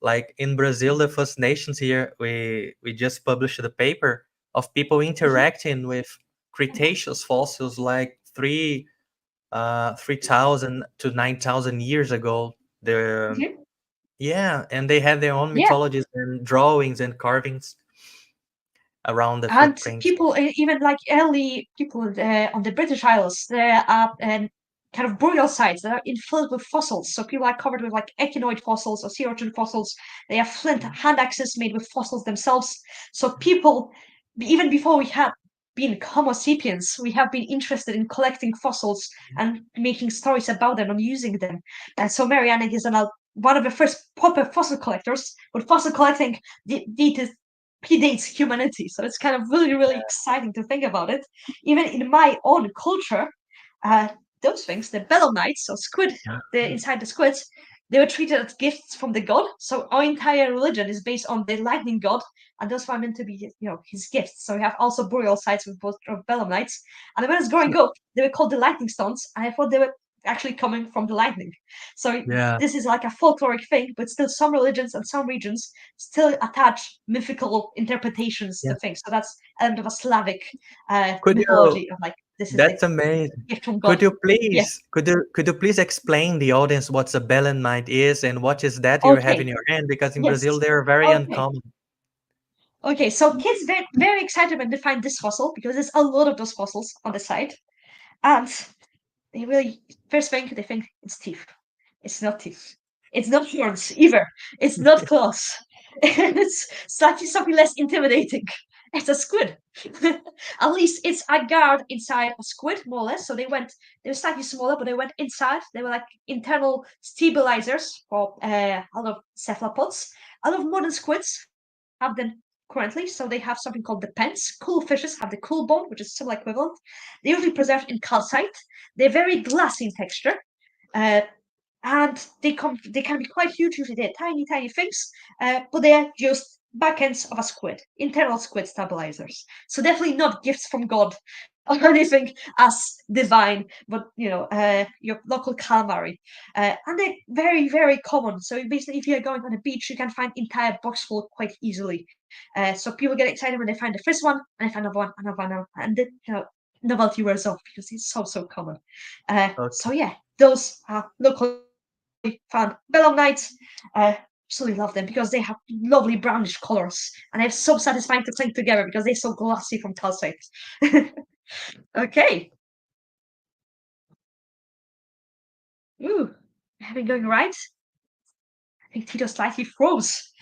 Like in Brazil, the First Nations here, we just published the paper of people Mhm. interacting with Cretaceous fossils like 3,000 to 9,000 years ago. The Mhm. Yeah, and they had their own Yeah, mythologies and drawings and carvings around the and footprints. people, even like early people on the British Isles, there are kind of burial sites that are filled with fossils. So people are covered with like echinoid fossils or sea urchin fossils. They have flint hand axes made with fossils themselves. So people, even before we had been Homo sapiens, we have been interested in collecting fossils and making stories about them and using them. And so Marianne is one of the first proper fossil collectors, but fossil collecting dated predates humanity. So it's kind of really, really exciting to think about it. Even in my own culture, uh, those things, the belemnites, so squid, the inside the squids, they were treated as gifts from the god. So our entire religion is based on the lightning god, and those were meant to be, his gifts. So we have also burial sites with both of belemnites. And when I was growing up, they were called the lightning stones, and I thought they were actually coming from the lightning. So Yeah, this is like a folkloric thing, but still some religions and some regions still attach mythical interpretations yeah. to things. So that's element of a Slavic Could you mythology of like this is the That's amazing. gift from Could God. you Yeah. please could you please explain the audience what a belemnite is and what is that you have in Okay. your hand? Because in Brazil Yes. they are very Okay. uncommon. Okay. So kids very very excited when they find this fossil because there's a lot of those fossils on the site, and they really first thing they think it's teeth. It's not teeth. It's not horns either. It's not claws. It's slightly something less intimidating. It's a squid. At least it's a guard inside a squid, more or less. So they were slightly smaller, but they went inside. They were like internal stabilizers for a lot of cephalopods. A lot of modern squids have them currently. So they have something called the pens. Cool fishes have the cool bone, which is similar equivalent. They're usually preserved in calcite. They're very glassy in texture. Uh, and they can be quite huge. Usually they're tiny, tiny things, but they're just back ends of a squid, internal squid stabilizers. So definitely not gifts from God or anything as divine, but your local calamari. And they're very, very common. So basically, if you're going on a beach, you can find entire box full quite easily. So people get excited when they find the first one, and they find another one, and then novelty wears off because it's so so common. So Okay. yeah, those are local found belemnites. Absolutely love them because they have lovely brownish colors and they're so satisfying to cling together because they're so glossy from calcite. Okay. Ooh, have we going right? I think Tito slightly froze.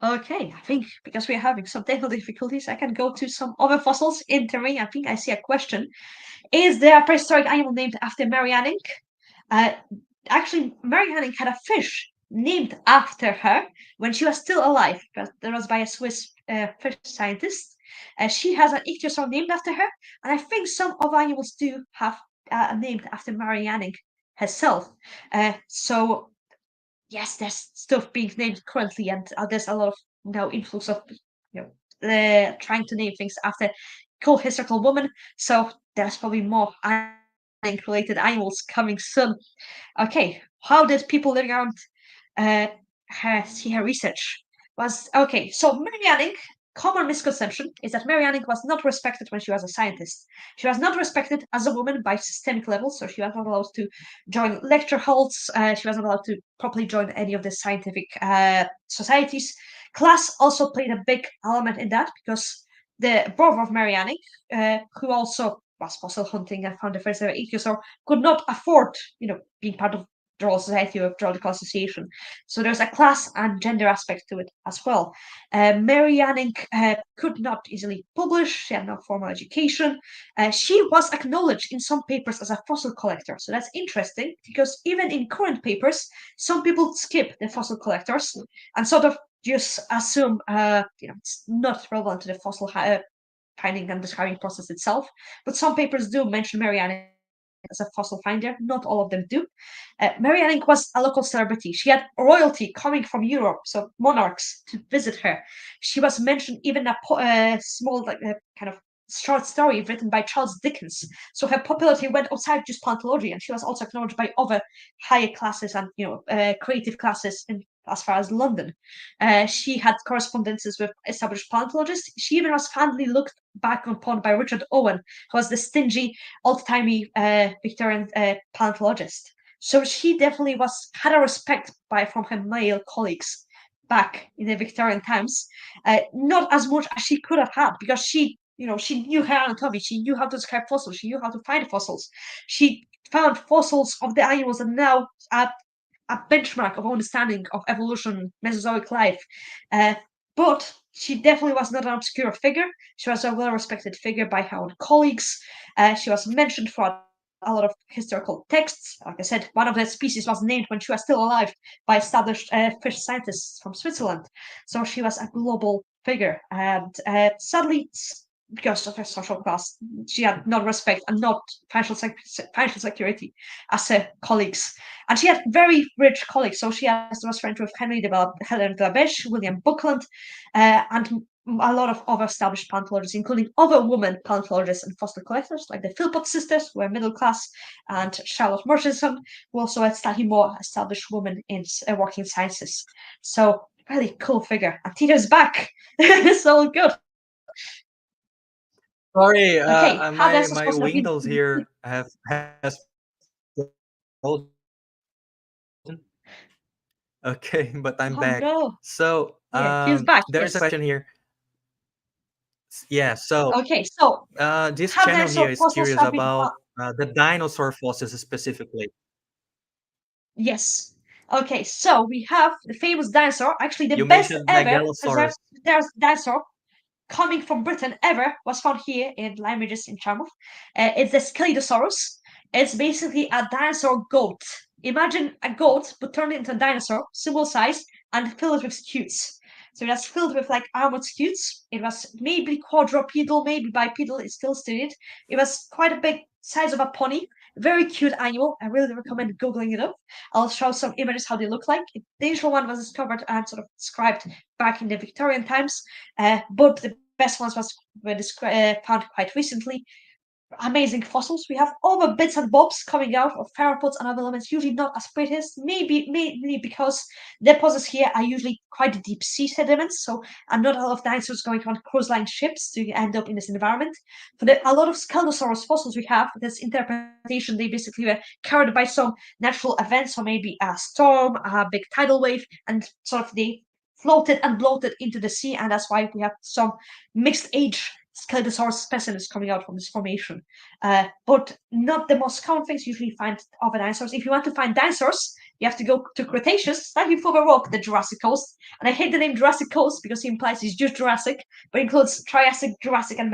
Okay, I think because we're having some technical difficulties, I can go to some other fossils entering. I think I see a question. Is there a prehistoric animal named after Mary Anning? Uh, Actually, Mary Anning had a fish named after her when she was still alive, but that was by a Swiss fish scientist. She has an ichthyosaur named after her, and I think some of animals do have named after Mary Anning herself. So yes, there's stuff being named currently, and there's a lot of influx of trying to name things after cool historical women. So there's probably more related animals coming soon. Okay, how did people living around uh, see her research? Was okay. So Mary Anning, common misconception is that Mary Anning was not respected when she was a scientist. She was not respected as a woman by systemic levels, so she was not allowed to join lecture halls. She was not allowed to properly join any of the scientific societies. Class also played a big element in that because the brother of Mary Anning, who also was fossil hunting and found the first ever ichthyosaur, could not afford, being part of the Royal Society or Geological Association. So there's a class and gender aspect to it as well. Mary Anning could not easily publish. She had no formal education. She was acknowledged in some papers as a fossil collector. So that's interesting because even in current papers, some people skip the fossil collectors and sort of just assume, it's not relevant to the fossil finding and describing process itself. But some papers do mention Mary Anning as a fossil finder. Not all of them do. Mary Anning was a local celebrity. She had royalty coming from Europe, so monarchs to visit her. She was mentioned even a small, kind of short story written by Charles Dickens. So her popularity went outside just paleontology, and she was also acknowledged by other higher classes and creative classes in as far as London. She had correspondences with established paleontologists. She even was fondly looked back upon by Richard Owen, who was the stingy, old-timey Victorian paleontologist. So she definitely had a respect from her male colleagues back in the Victorian times. Not as much as she could have had, because she knew her anatomy, she knew how to describe fossils, she knew how to find fossils. She found fossils of the animals that now are a benchmark of understanding of evolution, Mesozoic life. But she definitely was not an obscure figure. She was a well-respected figure by her own colleagues. She was mentioned for a lot of historical texts. Like I said, one of the species was named when she was still alive by established fish scientists from Switzerland. So she was a global figure. And sadly, because of her social class, she had no respect and not financial security as her colleagues. And she had very rich colleagues. So she was friends with Helen de la Beche, William Buckland, and a lot of other established paleontologists, including other women paleontologists and fossil collectors, like the Philpott sisters, who were middle class, and Charlotte Murchison, who also a slightly more established woman in working sciences. So, really cool figure. And Tito's back. So good. Sorry, Okay, how does my windows here has frozen. Okay, but I'm Oh back. no. So Yeah, he's back. there is a Yes. question here. Yeah, so Okay, so this how channel here dinosaur is fossils curious have been about found? the dinosaur fossils specifically. Yes. Okay, so we have the famous dinosaur, actually the You best mentioned ever preserved Megalosaurus. dinosaur coming from Britain ever was found here in Lyme Regis in Charmouth. It's the Scelidosaurus. It's basically a dinosaur goat. Imagine a goat, but turned into a dinosaur, similar size, and filled with scutes. So it was filled with like armored scutes. It was maybe quadrupedal, maybe bipedal. It's still studied. It was quite a big size of a pony. Very cute animal. I really recommend googling it up. I'll show some images how they look like. The initial one was discovered and sort of described back in the Victorian times, but the best ones were found quite recently. Amazing fossils. We have all the bits and bobs coming out of theropods and other elements, usually not as pretty, maybe mainly because deposits here are usually quite deep sea sediments, so and not a lot of dinosaurs going on cruise line ships to end up in this environment. For a lot of Scelidosaurus fossils we have, this interpretation, they basically were carried by some natural events, so maybe a storm, a big tidal wave, and sort of they floated and bloated into the sea, and that's why we have some mixed age Scelidosaurus specimens coming out from this formation. But not the most common things you usually find of dinosaurs. If you want to find dinosaurs, you have to go to Cretaceous, slightly further up the Jurassic Coast. And I hate the name Jurassic Coast because it implies it's just Jurassic, but it includes Triassic, Jurassic, and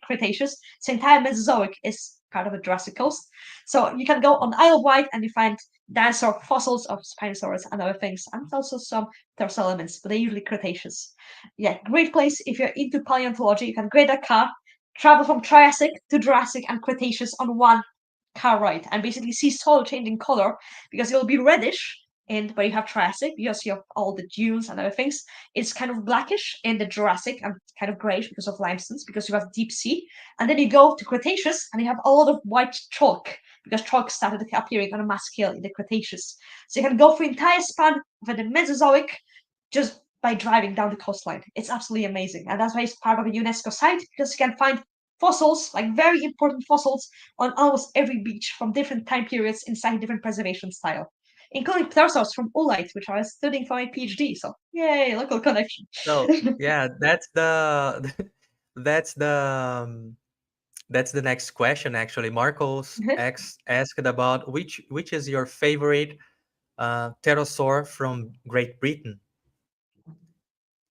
Cretaceous. So entire Mesozoic is part of the Jurassic Coast. So you can go on Isle of Wight and you find dinosaur fossils of Spinosaurus and other things, and also some terrestrial elements, but they're usually Cretaceous. Yeah, great place if you're into paleontology. You can grade a car, travel from Triassic to Jurassic and Cretaceous on one car ride, and basically see soil changing color because it will be reddish in where you have Triassic because you have all the dunes and other things. It's kind of blackish in the Jurassic and kind of grayish because of limestones because you have deep sea. And then you go to Cretaceous and you have a lot of white chalk because chalk started appearing on a mass scale in the Cretaceous. So you can go for the entire span of the Mesozoic just by driving down the coastline. It's absolutely amazing. And that's why it's part of a UNESCO site because you can find fossils, like very important fossils, on almost every beach from different time periods inside different preservation style, including pterosaurs from Ulite, which I was studying for my PhD. So, yay, local connection. So yeah, that's the that's the that's the next question. Actually, Marcos asked about which is your favorite pterosaur from Great Britain.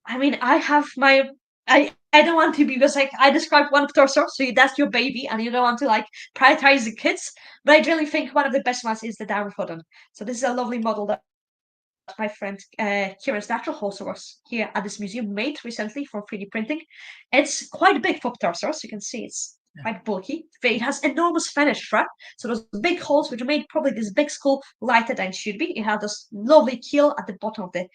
I mean, I have my. I don't want to be because like I described one pterosaur, so that's your baby, and you don't want to like prioritize the kids. But I really think one of the best ones is the Diamond. So this is a lovely model that my friend Kieran's Natural Host was here at this museum made recently from 3D printing. It's quite big for pterosaurs. You can see it's quite bulky. It has enormous fenestra, so those big holes which made probably this big skull lighter than it should be. It had this lovely keel at the bottom of the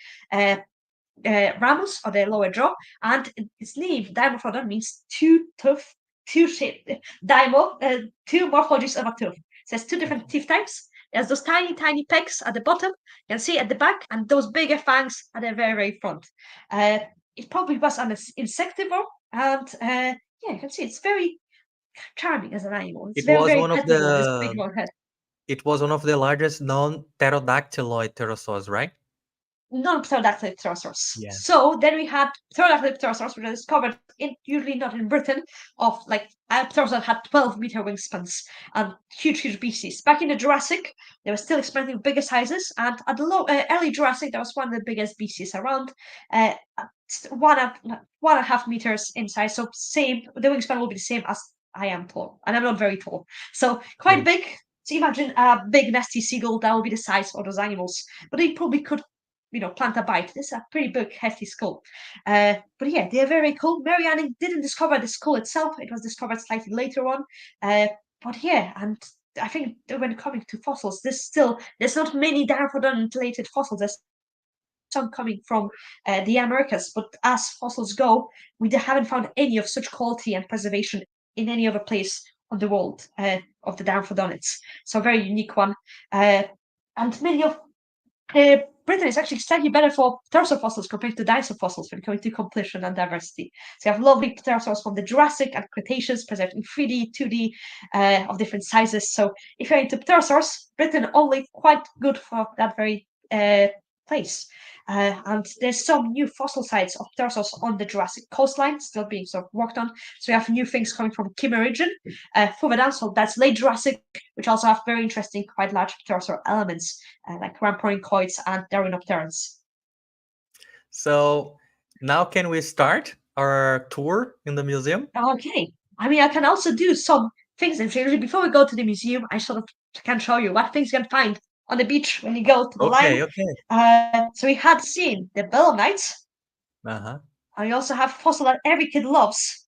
ramus or the lower jaw, and its name Dimorphodon means two tooth, two shape, two morphologies of a tooth. So there's two different teeth types. There's those tiny pegs at the bottom, you can see at the back, and those bigger fangs at the very front. It probably was an insectivore, and yeah, you can see it's very charming as an animal. It's It very, was very one of pettable, this big the long head. it was one of the largest known pterodactyloid pterosaurs, right? Non-pterodactyl pterosaurs. Yeah. So then we had pterodactyl pterosaurs, which are discovered usually not in Britain, of like pterosaurs had 12-meter wingspans and huge species. Back in the Jurassic, they were still expanding bigger sizes, and at the early Jurassic, that was one of the biggest species around. 1.5 meters in size, so same. The wingspan will be the same as I am tall, and I'm not very tall, so quite Mm. big. So imagine a big nasty seagull that will be the size of those animals, but they probably could plant a bite. This is a pretty big, hefty skull. But yeah, they're very cool. Marianne didn't discover the skull itself. It was discovered slightly later on. But yeah, and I think when coming to fossils, there's not many Diprotodon-related fossils. There's some coming from the Americas, but as fossils go, we haven't found any of such quality and preservation in any other place on the world of the Diprotodonids. So a very unique one. And many of Britain is actually slightly better for pterosaur fossils compared to dinosaur fossils when coming to completion and diversity. So you have lovely pterosaurs from the Jurassic and Cretaceous preserved in 3D, 2D of different sizes. So if you're into pterosaurs, Britain only quite good for that very place. And there's some new fossil sites of pterosaurs on the Jurassic coastline still being sort of worked on. So you have new things coming from Kimmer region further down. So that's late Jurassic, which also have very interesting, quite large pterosaur elements like rhamphorhynchoids and Darwinopterans. So now can we start our tour in the museum? Okay. I mean, I can also do some things. And before we go to the museum, I sort of can show you what things you can find on the beach when you go to the Lyme. Okay. So we had seen the belemnites. Uh-huh. And we also have fossil that every kid loves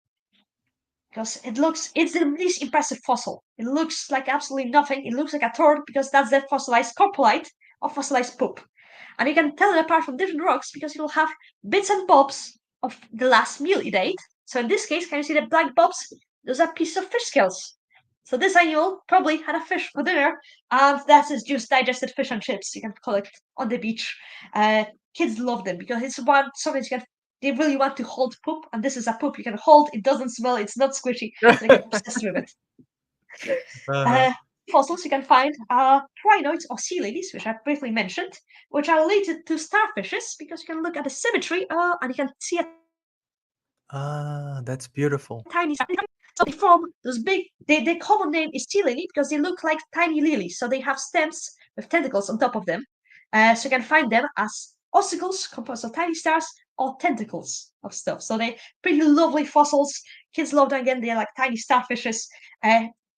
because it's the least impressive fossil. It looks like absolutely nothing. It looks like a turd because that's the fossilized coprolite or fossilized poop. And you can tell it apart from different rocks because it will have bits and bobs of the last meal it ate. So in this case, can you see the black bobs? Those are pieces of fish scales. So this animal probably had a fish for dinner, and that is just digested fish and chips you can collect on the beach. Kids love them because it's something they really want to hold poop, and this is a poop you can hold. It doesn't smell, it's not squishy, so they get obsessed with it. Uh-huh. Fossils you can find are crinoids or sea lilies, which I briefly mentioned, which are related to starfishes because you can look at the symmetry and you can see a Ah, that's beautiful. tiny. So they form those big. The common name is sea lily because they look like tiny lilies. So they have stems with tentacles on top of them. So you can find them as ossicles composed of tiny stars or tentacles of stuff. So they're pretty lovely fossils. Kids love them again. They're like tiny starfishes.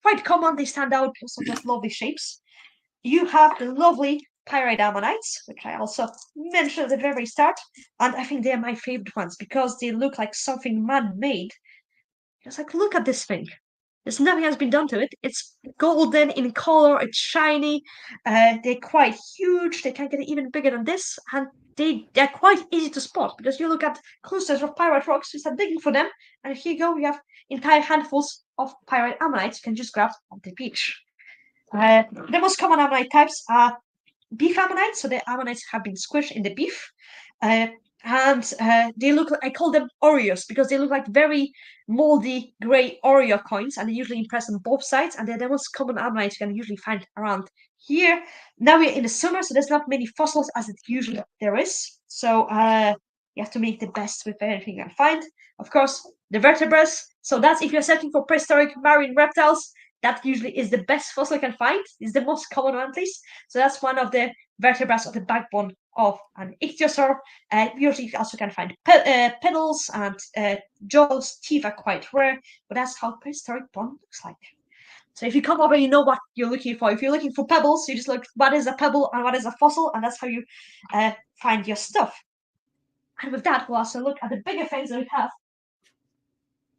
Quite common. They stand out because of those lovely shapes. You have the lovely pyrite ammonites, which I also mentioned at the very start, and I think they're my favorite ones because they look like something man-made. It's like, look at this thing. There's nothing has been done to it. It's golden in color. It's shiny. They're quite huge. They can get even bigger than this, and they're quite easy to spot because you look at clusters of pyrite rocks, you start digging for them, and here you go. You have entire handfuls of pyrite ammonites you can just grab on the beach. The most common ammonite types are beef ammonites, so the ammonites have been squished in the beef. And they look I call them Oreos because they look like very moldy gray Oreo coins, and they usually impress on both sides, and they're the most common ammonites you can usually find around here. Now we're in the summer, so there's not many fossils as it usually there is. So you have to make the best with anything you can find. Of course, the vertebrates. So that's if you're searching for prehistoric marine reptiles, that usually is the best fossil you can find. It's the most common one, at least. So that's one of the vertebrae of the backbone of an ichthyosaur. Usually you also can find pedals and jaws. Teeth are quite rare, but that's how prehistoric bone looks like. So if you come over, you know what you're looking for. If you're looking for pebbles, you just look what is a pebble and what is a fossil, and that's how you find your stuff. And with that, we'll also look at the bigger things that we have.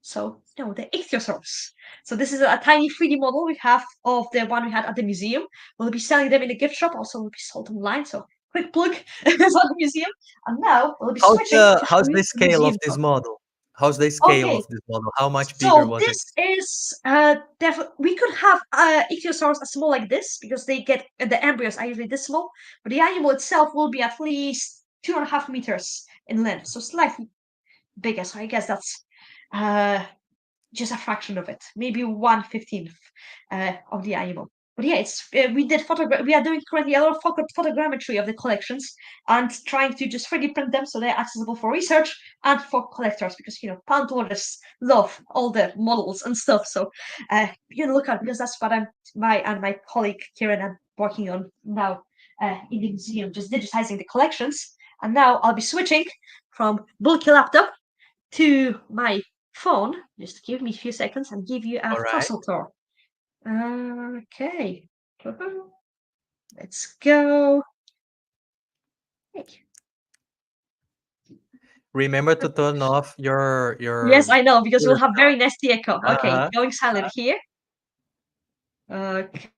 So, no, the ichthyosaurs. So this is a tiny 3D model we have of the one we had at the museum. We'll be selling them in the gift shop. Also, will be sold online. So, quick plug for the museum. And now we'll be switching to show How's you the the scale of museum this tour. model? How's the scale Okay, of this model? How much bigger so was it? this is we could have ichthyosaurs as small like this because they get the embryos are usually this small, but the animal itself will be at least 2.5 meters in length, so slightly bigger. So I guess that's just a fraction of it, maybe 1/15 of the animal. But yeah, it's we are doing currently a lot of photogrammetry of the collections and trying to just 3D print them so they're accessible for research and for collectors because paleontologists love all the models and stuff. So you can look at because that's what my colleague Kieran are working on now in the museum, just digitizing the collections. And now I'll be switching from bulky laptop to my phone. Just give me a few seconds and give you a All right. fossil tour. Okay. Let's go. Hey. Remember to turn off your Yes, I know, because we'll computer have very nasty echo. Okay, Uh-huh. going silent here. Okay.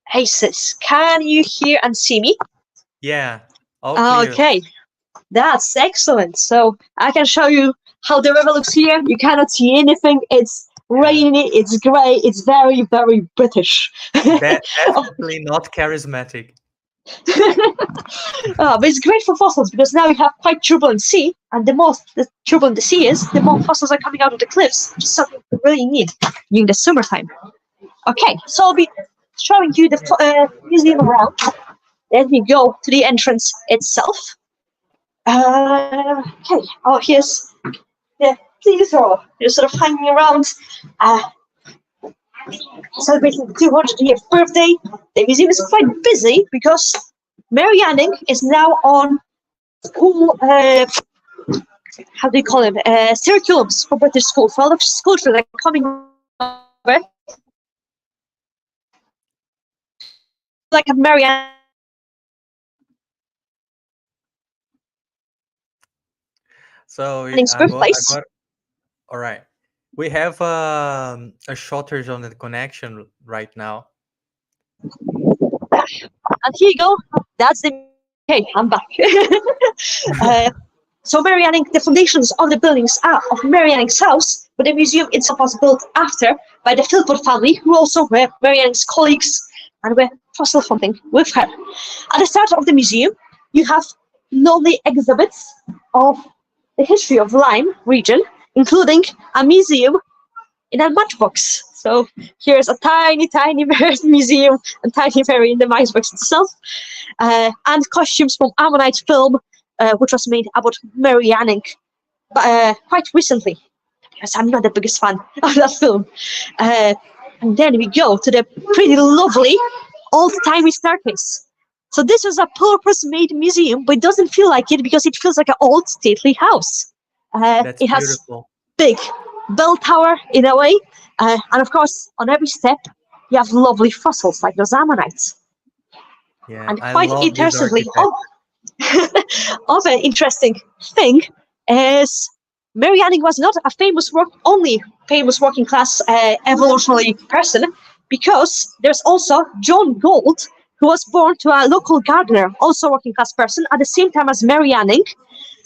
Hey sis, can you hear and see me? Yeah, all clear. Okay, that's excellent. So I can show you how the river looks here. You cannot see anything. It's rainy, it's grey, it's very, very British. Definitely not charismatic. But it's great for fossils because now you have quite turbulent sea, and the more the turbulent the sea is, the more fossils are coming out of the cliffs, which is something we really need during the summertime. Okay, so I'll be showing you the museum around. Let me go to the entrance itself. Okay, oh, here's the plesiosaur. You're sort of hanging around, celebrating the 200th birthday. The museum is quite busy because Mary Anning is now on school, how do you call them, curriculums for British schools. So all the schools that are coming over, like a Mary Anning. So birthplace. All right. We have a shortage on the connection right now. And here you go. That's the. Okay, I'm back. So Mary Anning, the foundations of the buildings are of Mary Anning's house, but the museum itself was built after by the Philpott family, who also were Mary Anning's colleagues and were fossil hunting with her. At the start of the museum, you have lovely exhibits of the history of Lyme region, including a museum in a matchbox. So here's a tiny, tiny museum and tiny Mary in the matchbox itself, and costumes from Ammonite film, which was made about Mary Anning quite recently, because I'm not the biggest fan of that film. And then we go to the pretty lovely old-timey staircase. So this was a purpose-made museum, but it doesn't feel like it because it feels like an old stately house. That's it has beautiful. Big bell tower in a way, and of course on every step you have lovely fossils like those ammonites. Yeah, And I quite love this interestingly, architect. other interesting thing is Mary Anning was not a only famous working class evolutionary person, because there's also John Gould, who was born to a local gardener, also working class person, at the same time as Mary Anning,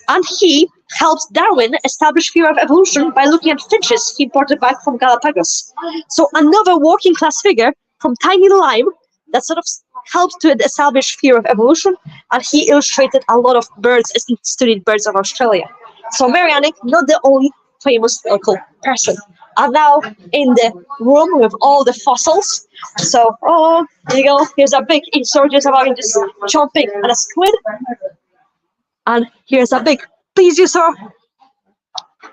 and he helped Darwin establish theory of evolution by looking at finches he imported back from Galapagos. So another working class figure from tiny Lyme that sort of helped to establish theory of evolution, and he illustrated a lot of birds and studied birds of Australia. So Mary Anning, not the only famous local person. And now in the room with all the fossils. So, there you go. Here's a big insurgent about just chomping at a squid. And here's a big plesiosaur.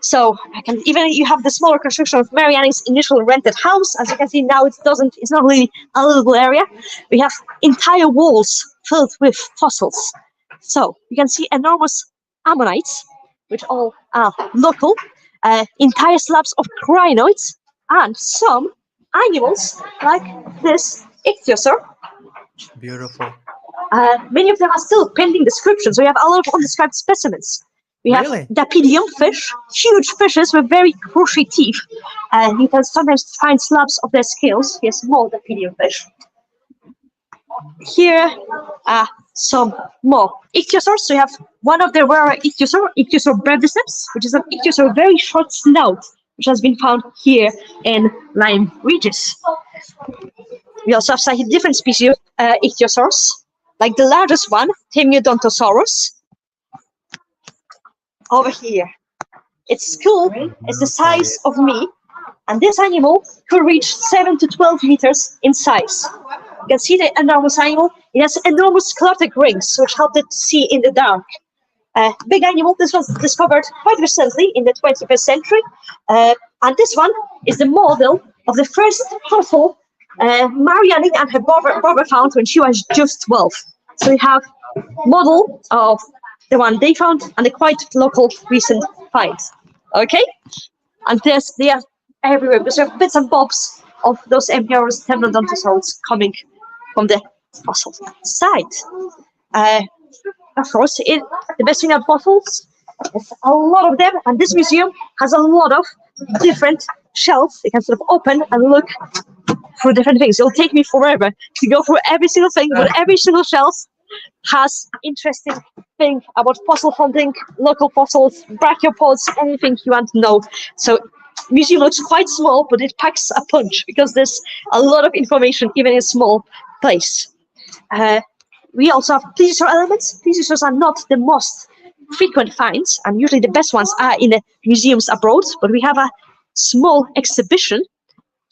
So you have the smaller construction of Mary Anning's initial rented house. As you can see now, it's not really a livable area. We have entire walls filled with fossils. So you can see enormous ammonites, which all are local, entire slabs of crinoids, and some animals like this ichthyosaur. Beautiful. Many of them are still pending description, so you have a lot of undescribed specimens. We have Really? Dapedium fish, huge fishes with very crucial teeth. You can sometimes find slabs of their scales. Here's more Dapedium fish. Here are some more ichthyosaurs. So you have one of the rare Ichthyosaur breviceps, which is an ichthyosaur with very short snout, which has been found here in Lyme, Regis. We also have slightly different species of ichthyosaurs, like the largest one, Hemiodontosaurus, over here. Its skull is the size of me, and this animal could reach 7 to 12 meters in size. You can see the enormous animal. It has enormous sclerotic rings, which help it to see in the dark. Big animal. This was discovered quite recently in the 21st century, and this one is the model of the first fossil Marianne and her brother found when she was just 12. So we have model of the one they found and the quite local recent find. Okay, and they are everywhere because we have bits and bobs of those Emperor's Temnodontosaurs coming from the fossil side. Of course, the best thing about fossils is a lot of them, and this museum has a lot of different shelves. You can sort of open and look through different things. It'll take me forever to go through every single thing, but every single shelf has interesting thing about fossil hunting, local fossils, brachiopods, anything you want to know. So museum looks quite small, but it packs a punch because there's a lot of information even in a small place. We also have plesiosaur elements. Plesiosaurs are not the most frequent finds, and usually the best ones are in the museums abroad, but we have a small exhibition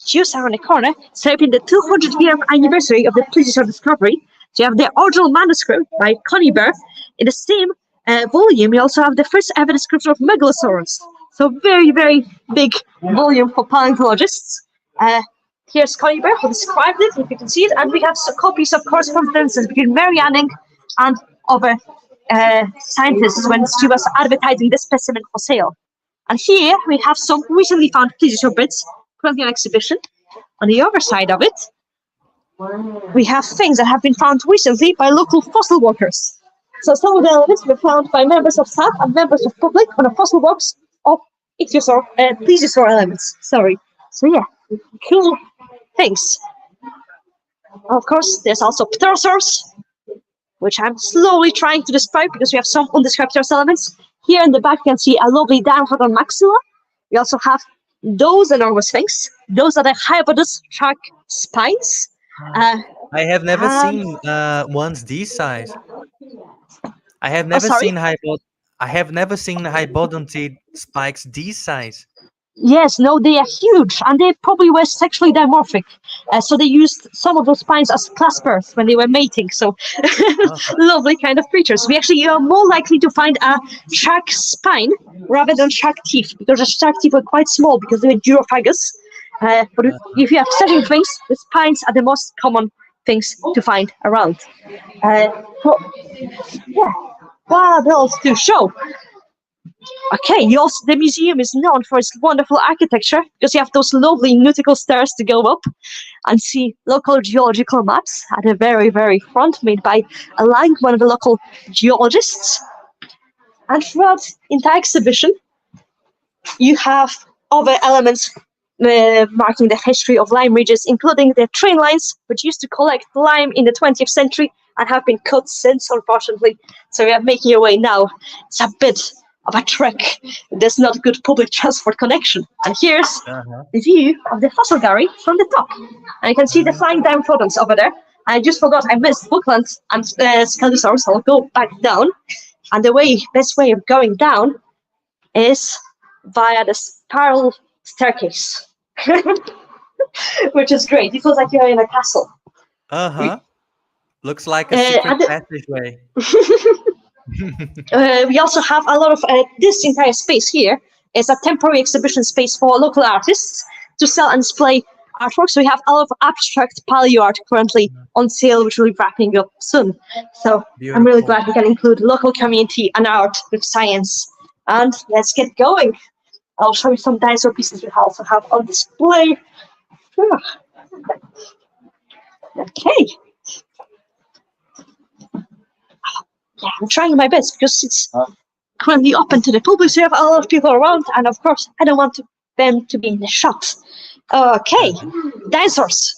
just around the corner, celebrating the 200-year anniversary of the plesiosaur discovery. So you have the original manuscript by Coniber. In the same volume, you also have the first ever description of Megalosaurus. So very, very big volume for paleontologists. Here's Coniber, who described it, if you can see it, and we have some copies of correspondences between Mary Anning and other scientists when she was advertising the specimen for sale. And here we have some recently found plesiosaur bits currently on exhibition. On the other side of it, we have things that have been found recently by local fossil workers. So some of the elements were found by members of staff and members of public on a fossil box of plesiosaur elements. Sorry. So yeah, cool things. Of course, there's also pterosaurs, which I'm slowly trying to describe because we have some undescribed pterosaur elements. Here in the back, you can see a lovely downhod maxilla. We also have those enormous things. Those are the Hypodos shark spines. I have never seen ones this size. I have Oh, never sorry? seen hypodontid spikes this size. Yes, no, they are huge, and they probably were sexually dimorphic. So they used some of those spines as claspers when they were mating. So lovely kind of creatures. We actually are more likely to find a shark spine rather than shark teeth, because the shark teeth were quite small because they were durophagous. But if you have certain things, the spines are the most common things to find around. So, yeah, what else to show? Okay, the museum is known for its wonderful architecture because you have those lovely nautical stairs to go up and see local geological maps at the very, very front, made by Lang, one of the local geologists. And throughout the entire exhibition, you have other elements marking the history of Lyme Regis, including the train lines, which used to collect lime in the 20th century and have been cut since, unfortunately. So we are making our way now. It's a bit of a trek. There's not good public transport connection. And here's the view of the fossil gallery from the top. And you can see the flying diphodons over there. I just forgot I missed Buckland and Skeletosaurus, so I'll go back down. And the best way of going down is via the spiral staircase, which is great. It feels like you're in a castle. Looks like a secret passageway. We also have a lot of this entire space here is a temporary exhibition space for local artists to sell and display artwork. So we have a lot of abstract paleo art currently on sale, which will be wrapping up soon. So beautiful. I'm really glad we can include local community and art with science. And let's get going. I'll show you some dinosaur pieces we also have on display. Okay. Yeah, I'm trying my best because it's currently open to the public, so you have a lot of people around, and of course, I don't want them to be in the shops. Okay, dinosaurs.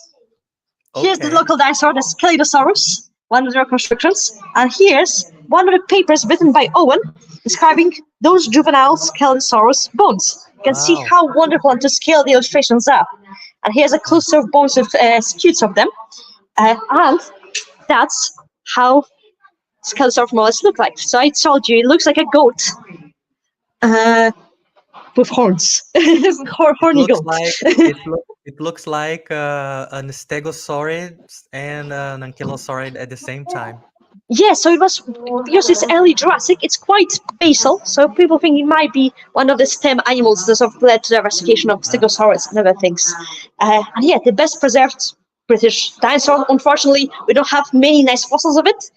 Here's the local dinosaur, the Scelidosaurus, one of the reconstructions, and here's one of the papers written by Owen describing those juvenile Scelidosaurus bones. You can see how wonderful and to scale the illustrations are. And here's a cluster of bones with scutes of them, and that's how Scelidosaurus mollusks look like. So I told you, it looks like a goat with horns, horny goat. It looks like an stegosaurid and an ankylosaurid at the same time. Yeah, so it was, because it's early Jurassic, it's quite basal, so people think it might be one of the stem animals that have led to the diversification of Stegosaurus and other things. And yeah, the best preserved British dinosaur. Unfortunately, we don't have many nice fossils of it,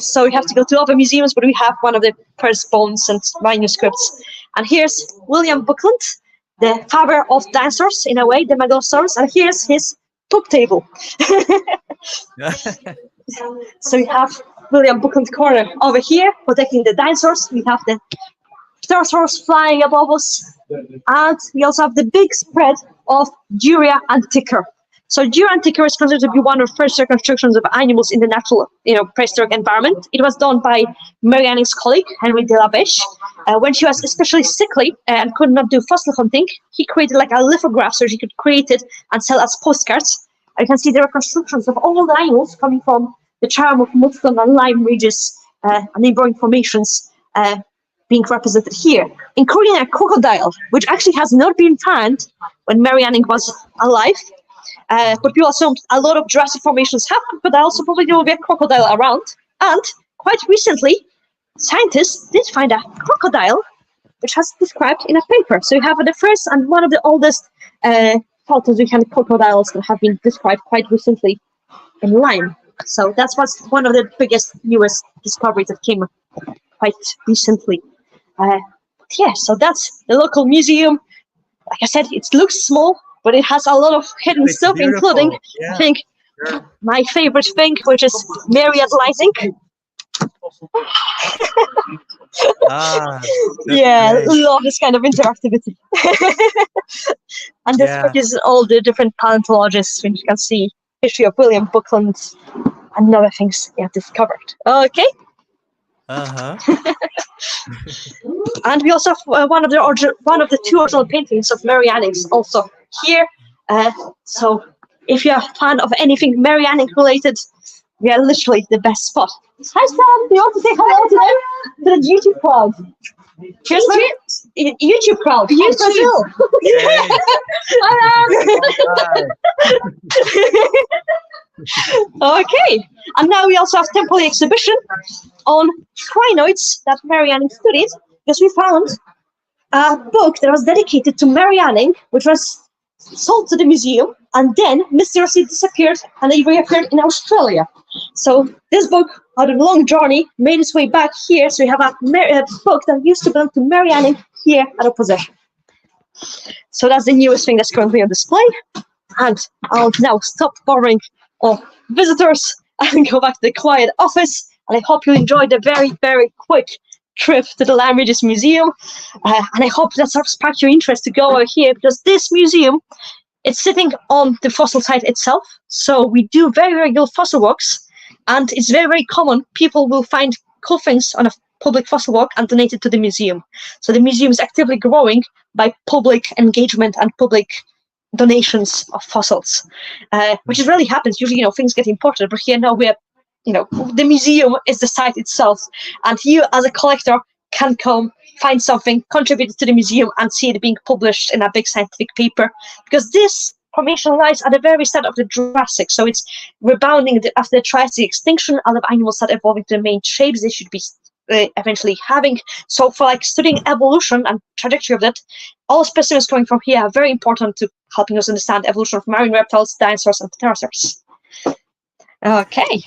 so we have to go to other museums, but we have one of the first bones and manuscripts. And here's William Buckland, the father of dinosaurs, in a way, the Megalosaurus, and here's his top table. So we have William Buckland corner over here, protecting the dinosaurs. We have the pterosaurs flying above us, and we also have the big spread of Dura antiquor. So Dura antiquor is considered to be one of the first reconstructions of animals in the natural, prehistoric environment. It was done by Mary Anning's colleague, Henry de la Beche. When she was especially sickly and could not do fossil hunting, he created like a lithograph so she could create it and sell as postcards. You can see the reconstructions of all the animals coming from the charm of Buckland and Lyme Regis and neighboring formations being represented here, including a crocodile, which actually has not been found when Mary Anning was alive. But people assume a lot of Jurassic formations have crocodiles, so probably there will be a crocodile around. And quite recently, scientists did find a crocodile, which was described in a paper. So you have the first and one of the oldest photos we can crocodiles that have been described quite recently in Lyme. So that's what's one of the biggest, newest discoveries that came quite recently. Yeah, so that's the local museum. Like I said, it looks small, but it has a lot of hidden stuff, beautiful, including, I think, my favorite thing, which is Myriadizing. Yeah, great. Love this kind of interactivity. And this is all the different paleontologists, which you can see history of William Buckland and other things they have discovered. Okay. And we also have one of the two original paintings of Mary Anning's also here. So if you're a fan of anything Mary Anning related, we are literally the best spot. Hi Sam, do you want to say hello to them? To the YouTube crowd. Here's my YouTube crowd. YouTube. Okay, and now we also have temporary exhibition on crinoids that Mary Anning studied, because we found a book that was dedicated to Mary Anning, which was sold to the museum and then mysteriously disappeared, and it reappeared in Australia. So this book, out of a long journey, made its way back here. So we have a book that used to belong to Mary Anning here at our possession. So that's the newest thing that's currently on display. And I'll now stop bothering all visitors and go back to the quiet office. And I hope you enjoyed a very, very quick trip to the Lyme Regis Museum. And I hope that sort of sparked your interest to go over here, because this museum, it's sitting on the fossil site itself. So we do very, very good fossil walks. And it's very, very common. People will find cool things on a public fossil walk and donate it to the museum. So the museum is actively growing by public engagement and public donations of fossils, which rarely happens. Usually, things get imported, but here now we're, the museum is the site itself, and you as a collector can come, find something, contribute it to the museum, and see it being published in a big scientific paper, because this formation lies at the very start of the Jurassic, so it's rebounding after the Triassic extinction. A lot of animals start evolving to the main shapes they should be eventually having. So for studying evolution and trajectory of that, all specimens coming from here are very important to helping us understand evolution of marine reptiles, dinosaurs, and pterosaurs. Okay,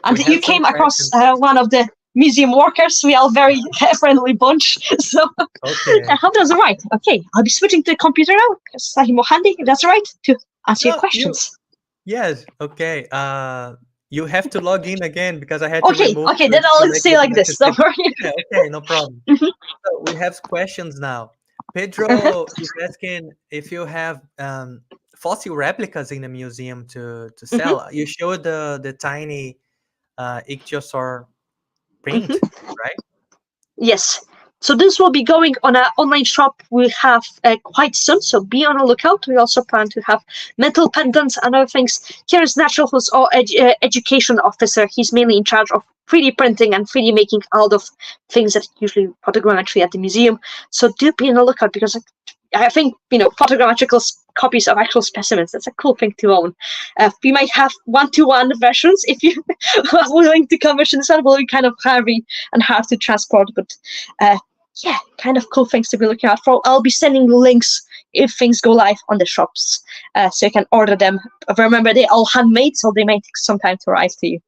and you came across one of the museum workers. We are a very friendly bunch, so I hope that's all right. Okay, I'll be switching to the computer now, because it's slightly more handy, if that's all right, to answer your questions. Yes, okay. You have to log in again because I had to Okay, remove okay, to then I'll make say the like connection this. Don't stable. worry. Yeah, okay, no problem. Mhm, So we have questions now. mhm, Pedro is asking if you have fossil replicas in the museum to mhm, sell. You showed the tiny ichthyosaur print, mhm. right? Yes. So this will be going on our online shop we have quite soon. So be on the lookout. We also plan to have metal pendants and other things. Here is Natural, who's our education officer. He's mainly in charge of 3D printing and 3D making out of things that usually photogrammetry at the museum. So do be on the lookout because I think photogrammetrical copies of actual specimens. That's a cool thing to own. We might have one-to-one versions if you are willing to commission this one. Will be kind of heavy and hard to transport, but yeah, kind of cool things to be looking out for. I'll be sending links if things go live on the shops, so you can order them. Remember, they're all handmade, so they may take some time to arrive to you.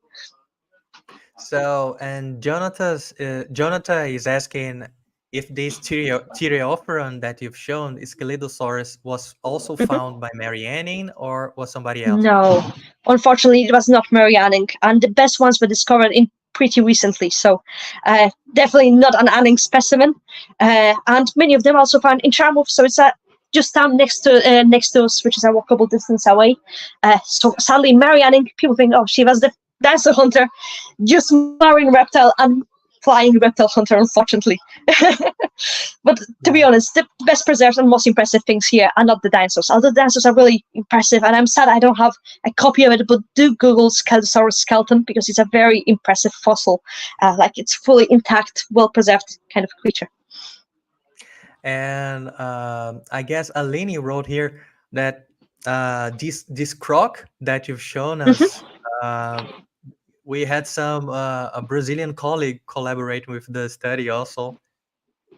So, and Jonathan is asking if this Thyreophorus that you've shown, Scelidosaurus, was also Mhm. found by Mary Anning or was somebody else? No, unfortunately, it was not Marianne, and the best ones were discovered in pretty recently. So, definitely not an Anning specimen, and many of them also found in Charmouth. So it's just down next to us, which is a walkable distance away. So sadly, Mary Anning, people think, oh, she was the dinosaur hunter, just marine reptile and flying reptile hunter, unfortunately. But to be Yeah. honest, the best preserved and most impressive things here are not the dinosaurs. Although the dinosaurs are really impressive, and I'm sad I don't have a copy of it, but do Google Scelidosaurus skeleton because it's a very impressive fossil. Like it's fully intact, well preserved kind of creature. And I guess Alini wrote here that this croc that you've shown Mm-hmm. us, uh, we had some a Brazilian colleague collaborating with the study also.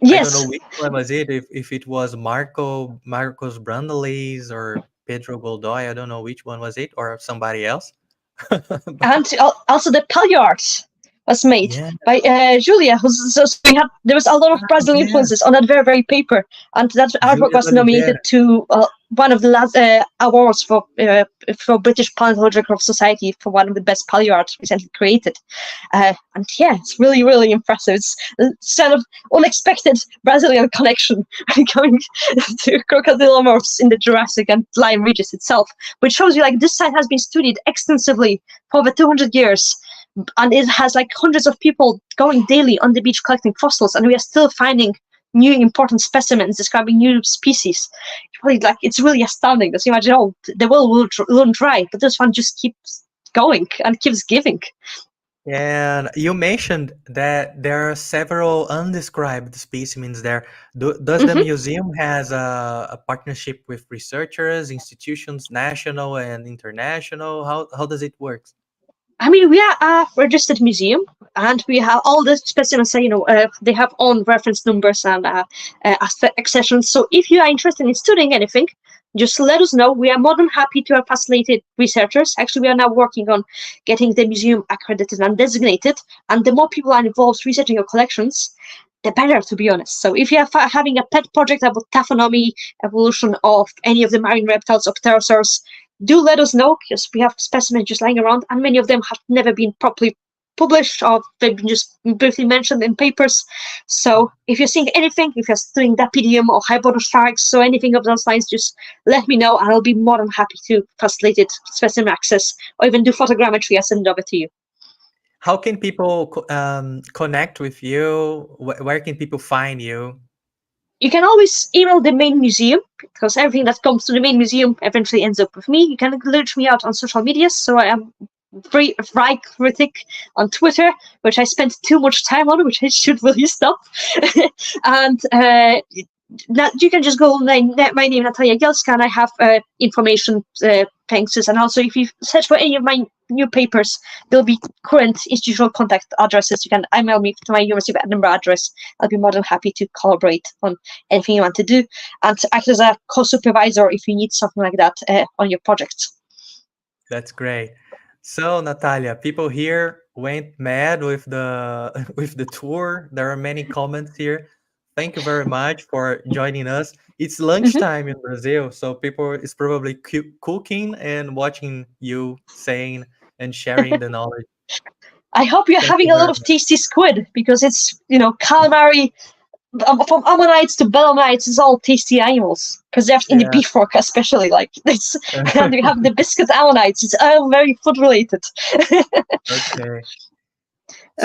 I don't know Yes, which one was it, if it was Marcos Brandelis or Pedro Godoy. I don't know which one was it, or somebody else. But and also the Palliard was made yeah, by Julia. There was a lot of Brazilian yeah, influences on that very paper, and that artwork Julia was nominated Oliveira. to one of the last awards for British Paleontological Society for one of the best paleo recently created. And yeah, it's really really impressive. It's sort of unexpected Brazilian connection going to crocodilomorphs in the Jurassic and Lyme Regis itself, which shows you like this site has been studied extensively for over 200 years, and it has like hundreds of people going daily on the beach collecting fossils, and we are still finding new important specimens describing new species. It's really astounding. Just imagine, oh, the world will dry, but this one just keeps going and keeps giving. And you mentioned that there are several undescribed specimens there. Does the Mm-hmm. museum has a partnership with researchers, institutions, national and international? How does it work? I mean, we are a registered museum, and we have all the specimens. They have own reference numbers and accessions. So, if you are interested in studying anything, just let us know. We are more than happy to have facilitated researchers. Actually, we are now working on getting the museum accredited and designated. And the more people are involved researching your collections, the better, to be honest. So, if you are having a pet project about taphonomy, evolution of any of the marine reptiles or pterosaurs, do let us know because we have specimens just lying around, and many of them have never been properly published or they've been just briefly mentioned in papers. So if you're seeing anything, if you're studying Dapidium or Hypodostrix, so anything of those lines, just let me know and I'll be more than happy to facilitate it, specimen access, or even do photogrammetry and send it over to you. How can people connect with you? Where can people find you? You can always email the main museum because everything that comes to the main museum eventually ends up with me. You can reach me out on social media. So I am Fry critic on Twitter, which I spent too much time on, which I should really stop. And you can just go my name Natalia Jagielska, and I have information thanks. And also, if you search for any of my new papers, there'll be current institutional contact addresses. You can email me to my University of Edinburgh address. I'll be more than happy to collaborate on anything you want to do and to act as a co-supervisor if you need something like that on your projects. That's great. So, Natalia, people here went mad with the with the tour. There are many comments here. Thank you very much for joining us. It's Mm-hmm. lunchtime in Brazil, so people is probably cooking and watching you saying and sharing the knowledge. I hope you're Thank you having a lot very of much. tasty squid because it's, calamari, from ammonites to belemnites, it's all tasty animals preserved in the Yeah. beef fork, especially. Like this, and you have the biscuit ammonites. It's all very food related. Okay.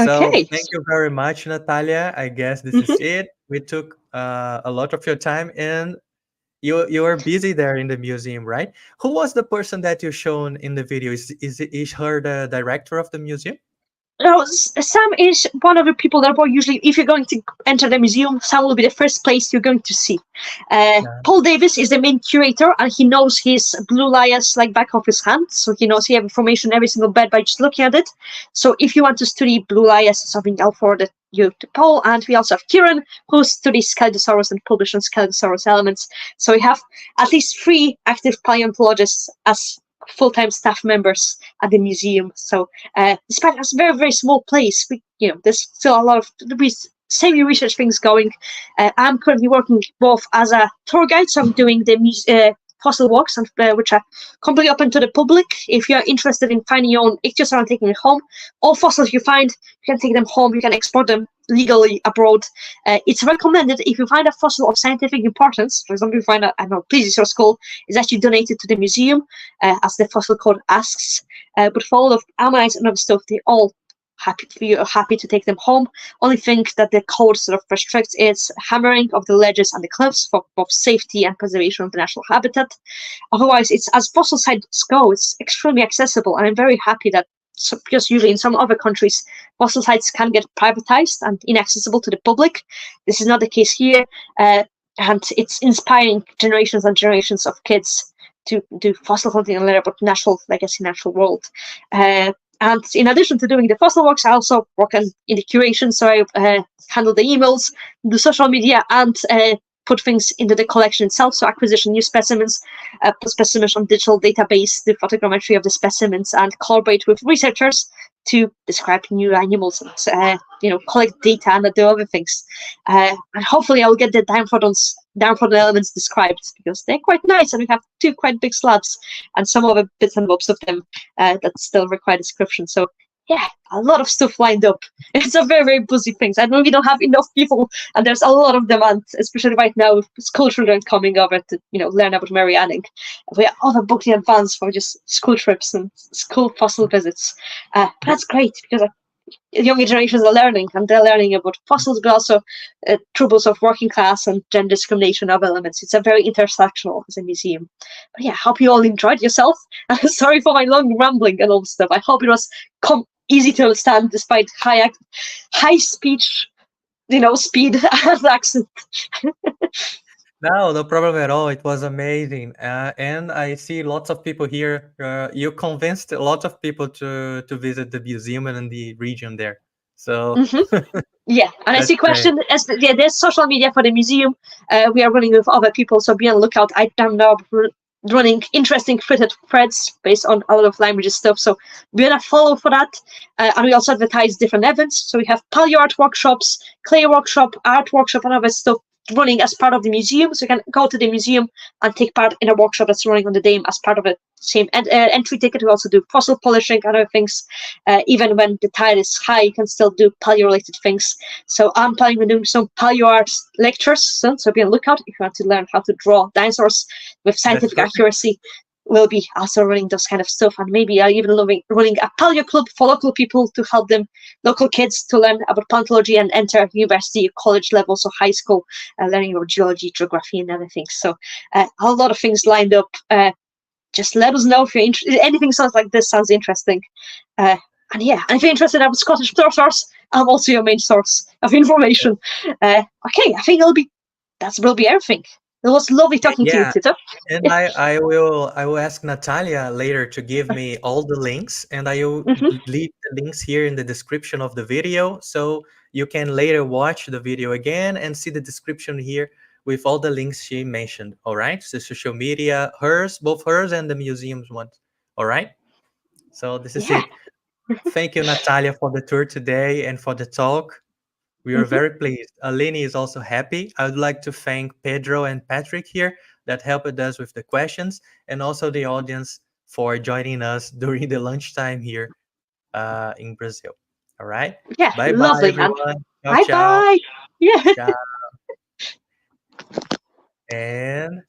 So Okay. thank you very much, Natalia. I guess this is Hmm. it. We took a lot of your time, and you were busy there in the museum, right? Who was the person that you shown in the video? Is her the director of the museum? No, Sam is one of the people that are usually, if you're going to enter the museum, Sam will be the first place you're going to see. Yeah. Paul Davis is the main curator, and he knows his blue lias like back of his hand. So he knows he have information every single bed by just looking at it. So if you want to study blue lias or something, I'll forward you to Paul. And we also have Kieran, who studies Scaldosaurus and publishes on Scaldosaurus elements. So we have at least 3 active paleontologists as full-time staff members at the museum. So despite it's a very, very small place, there's still a lot of semi-research things going. I'm currently working both as a tour guide, so I'm doing the fossil walks, which are completely open to the public. If you're interested in finding your own ichthyosaur and taking it home, all fossils you find, you can take them home, you can export them legally abroad. It's recommended if you find a fossil of scientific importance, for example, you find a plesiosaur skull, is actually donated to the museum, as the fossil code asks. But for all of ammonites and other stuff, they all happy to take them home. Only thing that the code sort of restricts is hammering of the ledges and the cliffs for both safety and preservation of the natural habitat. Otherwise, it's as fossil sites go, it's extremely accessible, and I'm very happy that, because usually in some other countries, fossil sites can get privatized and inaccessible to the public. This is not the case here, and it's inspiring generations and generations of kids to do fossil hunting and learn about natural legacy, natural world. And in addition to doing the fossil walks, I also work in the curation. So I handle the emails, the social media, and put things into the collection itself. So acquisition, new specimens, put specimens on digital database, the photogrammetry of the specimens, and collaborate with researchers to describe new animals and collect data and do other things. And hopefully I'll get the Diamphrodon elements described, because they're quite nice, and we have 2 quite big slabs and some other bits and bobs of them that still require description. So yeah, a lot of stuff lined up. It's a very, very busy thing. I know we don't have enough people, and there's a lot of demand, especially right now with school children coming over to learn about Marianning. We have other booked in advance for just school trips and school fossil visits. But that's great, because younger generations are learning, and they're learning about fossils, but also troubles of working class and gender discrimination of elements. It's a very intersectional as a museum. But yeah, I hope you all enjoyed yourself. Sorry for my long rambling and all this stuff. I hope it was easy to understand despite high speech, speed and accent. No, no problem at all. It was amazing. And I see lots of people here. You convinced a lot of people to visit the museum and the region there. So Yeah, and I that's see great. question. There's social media for the museum. We are running with other people, so be on the lookout. I don't know, running interesting threads based on a lot of languages stuff. So be on a follow for that. And we also advertise different events. So we have paleo art workshops, clay workshop, art workshop, and other stuff running as part of the museum. So you can go to the museum and take part in a workshop that's running on the day as part of a same entry ticket. We also do fossil polishing and other things. Even when the tide is high, you can still do paleo-related things. So I'm planning on doing some paleo art lectures. So be on the lookout if you want to learn how to draw dinosaurs with That's scientific great. accuracy. We'll be also running those kind of stuff, and maybe even running a paleo club for local people to help them, local kids, to learn about paleontology and enter university, college level, so high school, learning about geology, geography, and other things. So a lot of things lined up. Just let us know if you're interested. Anything sounds like this sounds interesting. And yeah, and if you're interested in Scottish source, I'm also your main source of information. Okay, I think that will be everything. It was lovely talking to you, Yeah. Tito. And I will ask Natalia later to give me all the links, and I will Mm-hmm. leave the links here in the description of the video, so you can later watch the video again and see the description here with all the links she mentioned. All right, so social media, both hers and the museum's one. All right. So this is Yeah. it. Thank you, Natalia, for the tour today and for the talk. We are Mm-hmm. very pleased. Alini is also happy. I would like to thank Pedro and Patrick here that helped us with the questions, and also the audience for joining us during the lunchtime here in Brazil. All right. Yeah, Bye bye, lovely. And everyone. Ciao, bye ciao. bye. Yeah. Ciao. And